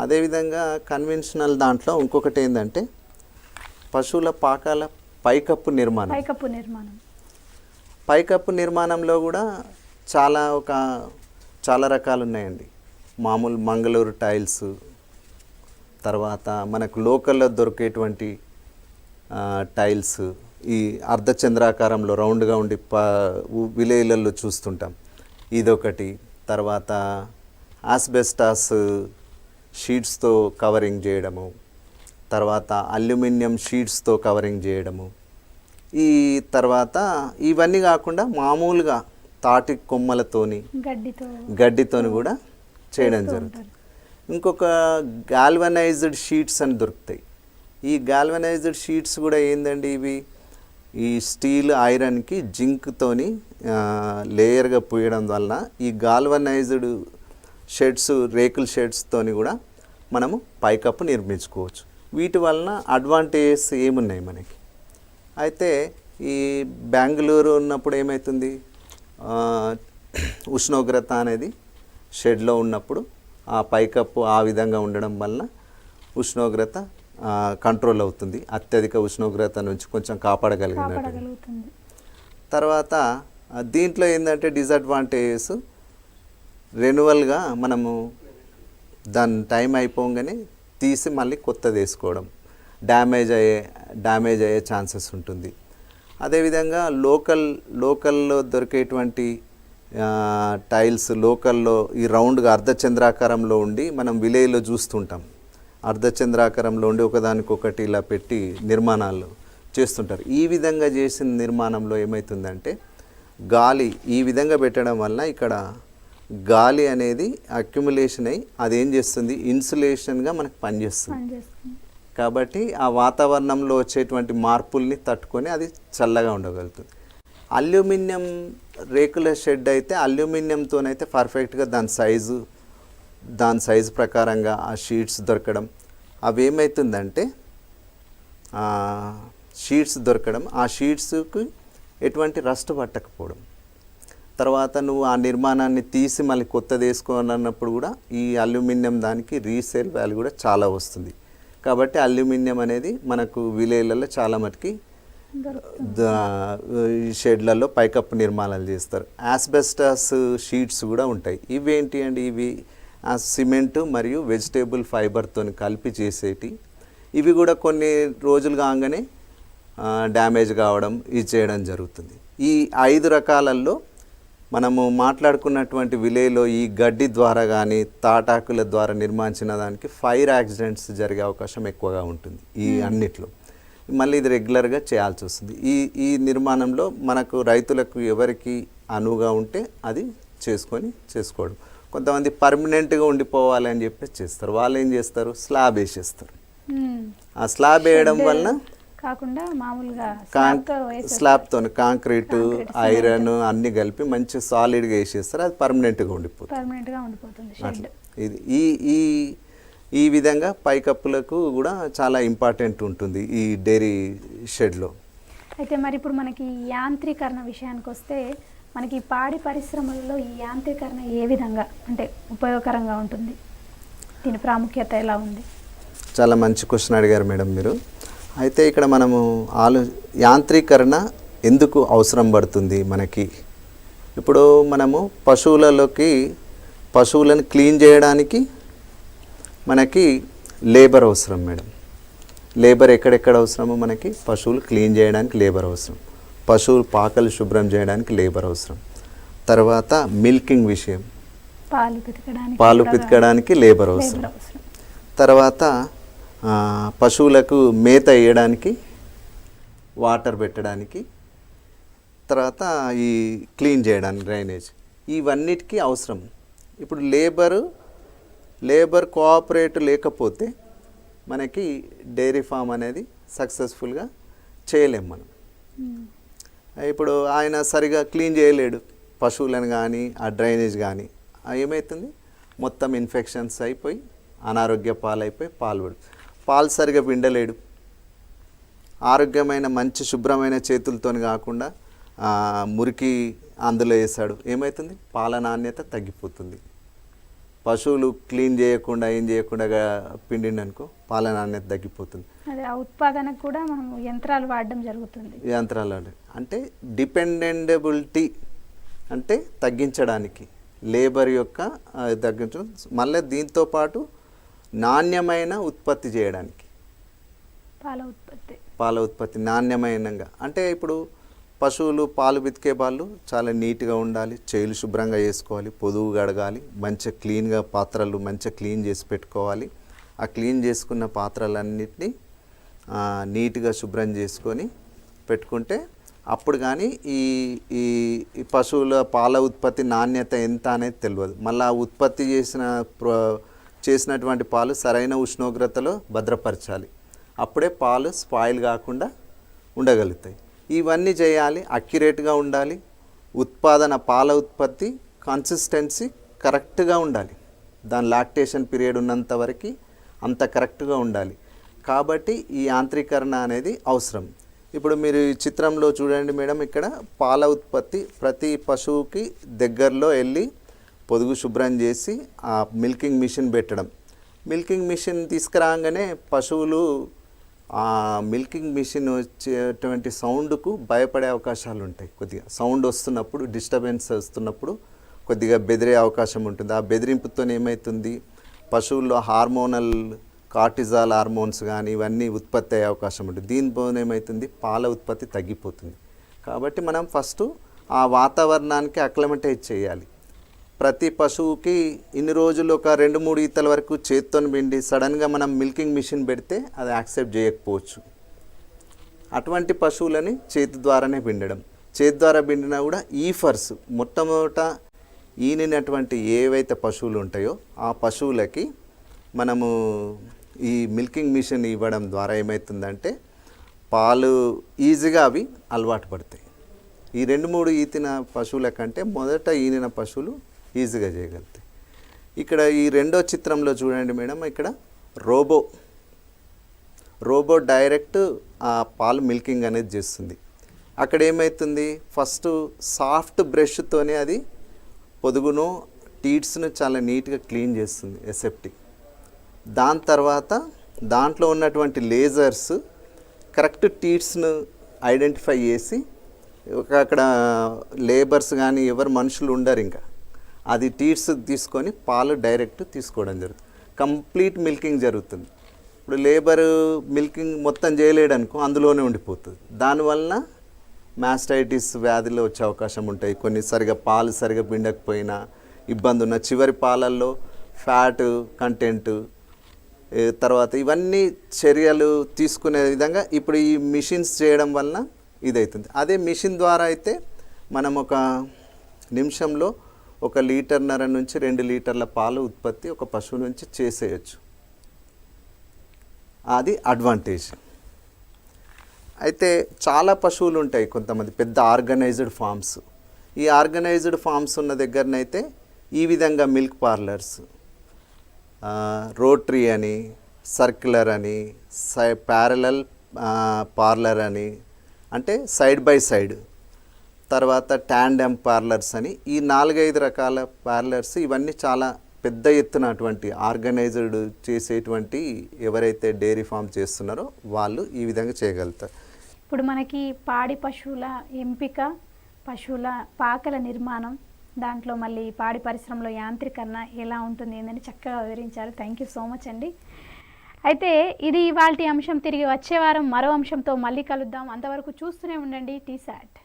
Speaker 2: అదేవిధంగా కన్వెన్షనల్ దాంట్లో ఇంకొకటి ఏంటంటే పశువుల పాకాల పైకప్పు నిర్మాణంలో కూడా చాలా రకాలు ఉన్నాయండి. మామూలు మంగళూరు టైల్స్, తర్వాత మనకు లోకల్లో దొరికేటువంటి టైల్స్, ఈ అర్ధచంద్రాకారంలో రౌండ్గా ఉండి విలేజ్లలో చూస్తుంటాం, ఇదొకటి. తర్వాత ఆస్బెస్టాస్ షీట్స్తో కవరింగ్ చేయడము, తర్వాత అల్యూమినియం షీట్స్తో కవరింగ్ చేయడము, ఈ తర్వాత ఇవన్నీ కాకుండా మామూలుగా తాటి కొమ్మలతోని గడ్డితోని కూడా చేయడం జరుగుతుంది. ఇంకొక గాల్వనైజ్డ్ షీట్స్ అని దొరుకుతాయి. ఈ గాల్వనైజ్డ్ షీట్స్ కూడా ఏందండి, ఇవి ఈ స్టీల్ ఐరన్కి జింక్తోని లేయర్గా పూయడం వలన ఈ గాల్వనైజ్డ్ షెడ్స్, రేకుల షెడ్స్తోని కూడా మనము పైకప్పు నిర్మించుకోవచ్చు. వీటి వలన అడ్వాంటేజెస్ ఏమున్నాయి మనకి? అయితే ఈ బెంగళూరు ఉన్నప్పుడు ఏమవుతుంది, ఉష్ణోగ్రత అనేది షెడ్లో ఉన్నప్పుడు ఆ పైకప్పు ఆ విధంగా ఉండడం వలన ఉష్ణోగ్రత కంట్రోల్ అవుతుంది. అత్యధిక ఉష్ణోగ్రత నుంచి కొంచెం కాపాడగలుగుతుంది. తర్వాత దీంట్లో ఏంటంటే డిసడ్వాంటేజెస్, రెన్యువల్గా మనము దాని టైం అయిపోగానే తీసి మళ్ళీ కొత్తది వేసుకోవడం, డ్యామేజ్ అయ్యే ఛాన్సెస్ ఉంటుంది. అదేవిధంగా లోకల్లో దొరికేటువంటి టైల్స్ లోకల్లో ఈ రౌండ్గా అర్ధచంద్రాకారంలో ఉండి మనం విలేజ్లో చూస్తుంటాం. అర్ధచంద్రాకారంలో ఉండి ఒకదానికొకటి ఇలా పెట్టి నిర్మాణాలు చేస్తుంటారు. ఈ విధంగా చేసిన నిర్మాణంలో ఏమవుతుందంటే గాలి ఈ విధంగా పెట్టడం వల్ల ఇక్కడ గాలి అనేది అక్యుములేషన్ అయ్యి అదేం చేస్తుంది, ఇన్సులేషన్గా మనకు పనిచేస్తుంది. కాబట్టి ఆ వాతావరణంలో వచ్చేటువంటి మార్పుల్ని తట్టుకొని అది చల్లగా ఉండగలుగుతుంది. అల్యూమినియం రేకుల షెడ్ అయితే అల్యూమినియంతోనైతే పర్ఫెక్ట్గా దాని సైజు ప్రకారంగా ఆ షీట్స్ దొరకడం, అవి ఏమవుతుందంటే ఆ షీట్స్కి ఎటువంటి రస్ట్ పట్టకపోవడం, తర్వాత నువ్వు ఆ నిర్మాణాన్ని తీసి మళ్ళీ కొత్తది వేసుకోవాలన్నప్పుడు కూడా ఈ అల్యూమినియం దానికి రీసేల్ వాల్యూ కూడా చాలా వస్తుంది. కాబట్టి అల్యూమినియం అనేది మనకు విలేజ్లలో చాలా మటుకి షెడ్లలో పైకప్పు నిర్మాణాలు చేస్తారు. ఆస్బెస్టాస్ షీట్స్ కూడా ఉంటాయి. ఇవేంటి అండి, ఇవి సిమెంట్ మరియు వెజిటేబుల్ ఫైబర్తో కలిపి చేసేటి. ఇవి కూడా కొన్ని రోజులు కాగానే డ్యామేజ్ కావడం ఇది చేయడం జరుగుతుంది. ఈ 5 రకాలలో మనము మాట్లాడుకున్నటువంటి విలేజ్లో ఈ గడ్డి ద్వారా కానీ తాటాకుల ద్వారా నిర్మించిన దానికి ఫైర్ యాక్సిడెంట్స్ జరిగే అవకాశం ఎక్కువగా ఉంటుంది. ఈ అన్నిట్లో మళ్ళీ ఇది రెగ్యులర్గా చేయాల్సి వస్తుంది. ఈ నిర్మాణంలో మనకు రైతులకు ఎవరికి అనువుగా ఉంటే అది చేసుకోవడం. కొంతమంది పర్మనెంట్గా ఉండిపోవాలి అని చెప్పి చేస్తారు. వాళ్ళు ఏం చేస్తారు, స్లాబ్ వేసేస్తారు. ఆ స్లాబ్ వేయడం వలన
Speaker 1: కాకుండా మామూలుగా
Speaker 2: స్లాబ్తో కాంక్రీట్, ఐరన్ అన్ని కలిపి మంచి సాలిడ్గా వేసేస్తారు. అది పర్మనెంట్గా ఉండిపోతుంది. ఇది ఈ విధంగా పైకప్పులకు కూడా చాలా ఇంపార్టెంట్ ఉంటుంది ఈ డైరీ షెడ్లో.
Speaker 1: అయితే మరి ఇప్పుడు మనకి యాంత్రీకరణ విషయానికి వస్తే మనకి పాడి పరిశ్రమలలో ఈ యాంత్రీకరణ ఏ విధంగా అంటే ఉపయోగకరంగా ఉంటుంది, దీని ప్రాముఖ్యత ఎలా ఉంది?
Speaker 2: చాలా మంచి క్వశ్చన్ అడిగారు మేడం మీరు. అయితే ఇక్కడ మనము యాంత్రీకరణ ఎందుకు అవసరం పడుతుంది మనకి? ఇప్పుడు మనము పశువులను క్లీన్ చేయడానికి మనకి లేబర్ అవసరం మేడం. లేబర్ ఎక్కడెక్కడ అవసరమో మనకి పశువులు క్లీన్ చేయడానికి లేబర్ అవసరం, పశువులు పాకలు శుభ్రం చేయడానికి లేబర్ అవసరం, తర్వాత మిల్కింగ్ విషయం పాలు పితకడానికి లేబర్ అవసరం, తర్వాత పశువులకు మేత వేయడానికి, వాటర్ పెట్టడానికి, తర్వాత ఈ క్లీన్ చేయడానికి డ్రైనేజ్, ఇవన్నిటికీ అవసరం. ఇప్పుడు లేబర్ కోఆపరేట్ లేకపోతే మనకి డైరీ ఫామ్ అనేది సక్సెస్ఫుల్గా చేయలేం మనం. ఇప్పుడు ఆయన సరిగా క్లీన్ చేయలేడు పశువులను కానీ ఆ డ్రైనేజ్ కానీ, ఏమవుతుంది, మొత్తం ఇన్ఫెక్షన్స్ అయిపోయి అనారోగ్య పాలైపోయి పాలు సరిగా పిండలేడు. ఆరోగ్యమైన మంచి శుభ్రమైన చేతులతో కాకుండా మురికి అందులో వేసాడు, ఏమవుతుంది, పాల నాణ్యత తగ్గిపోతుంది. పశువులు క్లీన్ చేయకుండా ఏం చేయకుండా పిండిండనుకో పాల నాణ్యత తగ్గిపోతుంది.
Speaker 1: అదే ఆ ఉత్పాదనకు కూడా మనం యంత్రాలు వాడడం జరుగుతుంది.
Speaker 2: యంత్రాలు అంటే డిపెండెబిలిటీ అంటే తగ్గించడానికి, లేబర్ యొక్క తగ్గించడం, మళ్ళీ దీంతోపాటు నాణ్యమైన ఉత్పత్తి చేయడానికి. పాల ఉత్పత్తి నాణ్యమైనగా అంటే ఇప్పుడు పశువులు పాలు పితికే వాళ్ళు చాలా నీట్గా ఉండాలి, చేలు శుభ్రంగా చేసుకోవాలి, పొదువు గడగాలి, మంచిగా క్లీన్గా పాత్రలు మంచిగా క్లీన్ చేసి పెట్టుకోవాలి. ఆ క్లీన్ చేసుకున్న పాత్రలన్నిటినీ నీట్గా శుభ్రం చేసుకొని పెట్టుకుంటే అప్పుడు కానీ ఈ ఈ పశువుల పాల ఉత్పత్తి నాణ్యత ఎంత అనేది తెలియదు. మళ్ళీ ఆ ఉత్పత్తి చేసినటువంటి పాలు సరైన ఉష్ణోగ్రతలో భద్రపరచాలి, అప్పుడే పాలు స్పాయిల్ కాకుండా ఉండగలుగుతాయి. ఇవన్నీ చేయాలి, అక్యురేట్గా ఉండాలి, పాల ఉత్పత్తి కన్సిస్టెన్సీ కరెక్ట్గా ఉండాలి, దాని లాక్టేషన్ పీరియడ్ ఉన్నంత వరకు అంత కరెక్ట్గా ఉండాలి. కాబట్టి ఈ యాంత్రీకరణ అనేది అవసరం. ఇప్పుడు మీరు ఈ చిత్రంలో చూడండి మేడం, ఇక్కడ పాల ఉత్పత్తి ప్రతి పశువుకి దగ్గరలో వెళ్ళి పొదుగు శుభ్రం చేసి ఆ మిల్కింగ్ మిషన్ పెట్టడం. మిల్కింగ్ మిషన్ తీసుకురాగానే పశువులు ఆ మిల్కింగ్ మిషన్ వచ్చేటువంటి సౌండ్కు భయపడే అవకాశాలు ఉంటాయి. కొద్దిగా సౌండ్ వస్తున్నప్పుడు, డిస్టర్బెన్స్ వస్తున్నప్పుడు కొద్దిగా బెదిరే అవకాశం ఉంటుంది. ఆ బెదిరింపుతో ఏమవుతుంది, పశువుల్లో హార్మోనల్ కార్టిజాల్ హార్మోన్స్ కానీ ఇవన్నీ ఉత్పత్తి అయ్యే అవకాశం ఉంటుంది. దీనితో ఏమవుతుంది, పాల ఉత్పత్తి తగ్గిపోతుంది. కాబట్టి మనం ఫస్ట్ ఆ వాతావరణానికి అక్లమటైజ్ చేయాలి. ప్రతి పశువుకి ఇన్ని రోజులు ఒక 2-3 ఈతల వరకు చేత్తో పిండి సడన్గా మనం మిల్కింగ్ మిషన్ పెడితే అది యాక్సెప్ట్ చేయకపోవచ్చు. అటువంటి పశువులని చేతి ద్వారానే పిండడం. చేతి ద్వారా పిండినా కూడా ఈఫర్స్ మొట్టమొదట ఈనినటువంటి ఏవైతే పశువులు ఉంటాయో ఆ పశువులకి మనము ఈ మిల్కింగ్ మిషన్ ఇవ్వడం ద్వారా ఏమవుతుందంటే పాలు ఈజీగా అవి అలవాటు పడతాయి. ఈ 2-3 ఈతిన పశువుల కంటే మొదట ఈనిన పశువులు ఈజీగా చేయగలుగుతాయి. ఇక్కడ ఈ రెండో చిత్రంలో చూడండి మేడం, ఇక్కడ రోబో డైరెక్ట్ ఆ పాలు మిల్కింగ్ అనేది చేస్తుంది. అక్కడ ఏమవుతుంది, ఫస్ట్ సాఫ్ట్ బ్రష్తోనే అది పొదుగును టీట్స్ను చాలా నీట్గా క్లీన్ చేస్తుంది ఎసెప్టిక్. దాని తర్వాత దాంట్లో ఉన్నటువంటి లేజర్స్ కరెక్ట్ టీట్స్ను ఐడెంటిఫై చేసి అక్కడ లేబర్స్ కానీ ఎవరు మనుషులు ఉండరు, ఇంకా అది టీట్స్ తీసుకొని పాలు డైరెక్ట్ తీసుకోవడం జరుగుతుంది. కంప్లీట్ మిల్కింగ్ జరుగుతుంది. ఇప్పుడు లేబరు మిల్కింగ్ మొత్తం చేయలేడు అనుకో, అందులోనే ఉండిపోతుంది. దానివల్ల మాస్టైటిస్ వ్యాధులు వచ్చే అవకాశం ఉంటాయి. కొన్ని పాలు సరిగా పిండకపోయినా ఇబ్బంది ఉన్న చివరి పాలల్లో ఫ్యాట్ కంటెంట్ తర్వాత ఇవన్నీ చర్యలు తీసుకునే విధంగా ఇప్పుడు ఈ మిషన్స్ చేయడం వలన ఇదవుతుంది. అదే మిషన్ ద్వారా అయితే మనం ఒక నిమిషంలో 1.5 లీటర్ నుంచి 2 లీటర్ల పాలు ఉత్పత్తి ఒక పశువు నుంచి చేసేయచ్చు. అది అడ్వాంటేజ్. అయితే చాలా పశువులు ఉంటాయి, కొంతమంది పెద్ద ఆర్గనైజ్డ్ ఫార్మ్స్. ఈ ఆర్గనైజ్డ్ ఫార్మ్స్ ఉన్న దగ్గరనైతే ఈ విధంగా మిల్క్ పార్లర్స్, రోటరీ అని, సర్క్యులర్ అని, ప్యారలల్ పార్లర్ అని, అంటే సైడ్ బై సైడ్, తర్వాత టాండెమ్ పార్లర్స్ అని, ఈ 4-5 రకాల పార్లర్స్ ఇవన్నీ చాలా పెద్ద ఎత్తున అటువంటి ఆర్గనైజ్డ్ చేసేటువంటి ఎవరైతే డైరీ ఫామ్ చేస్తున్నారో వాళ్ళు ఈ విధంగా చేయగలుగుతారు.
Speaker 1: ఇప్పుడు మనకి పాడి పశువుల ఎంపిక, పశువుల పాకల నిర్మాణం, దాంట్లో మళ్ళీ పాడి పరిశ్రమలో యాంత్రీకరణ ఎలా ఉంటుంది ఏందని చక్కగా వివరించారు. థ్యాంక్ యూ సో మచ్ అండి. అయితే ఇది ఇవాల్టి అంశం. తిరిగి వచ్చే వారం మరో అంశంతో మళ్ళీ కలుద్దాం. అంతవరకు చూస్తూనే ఉండండి టీసాట్.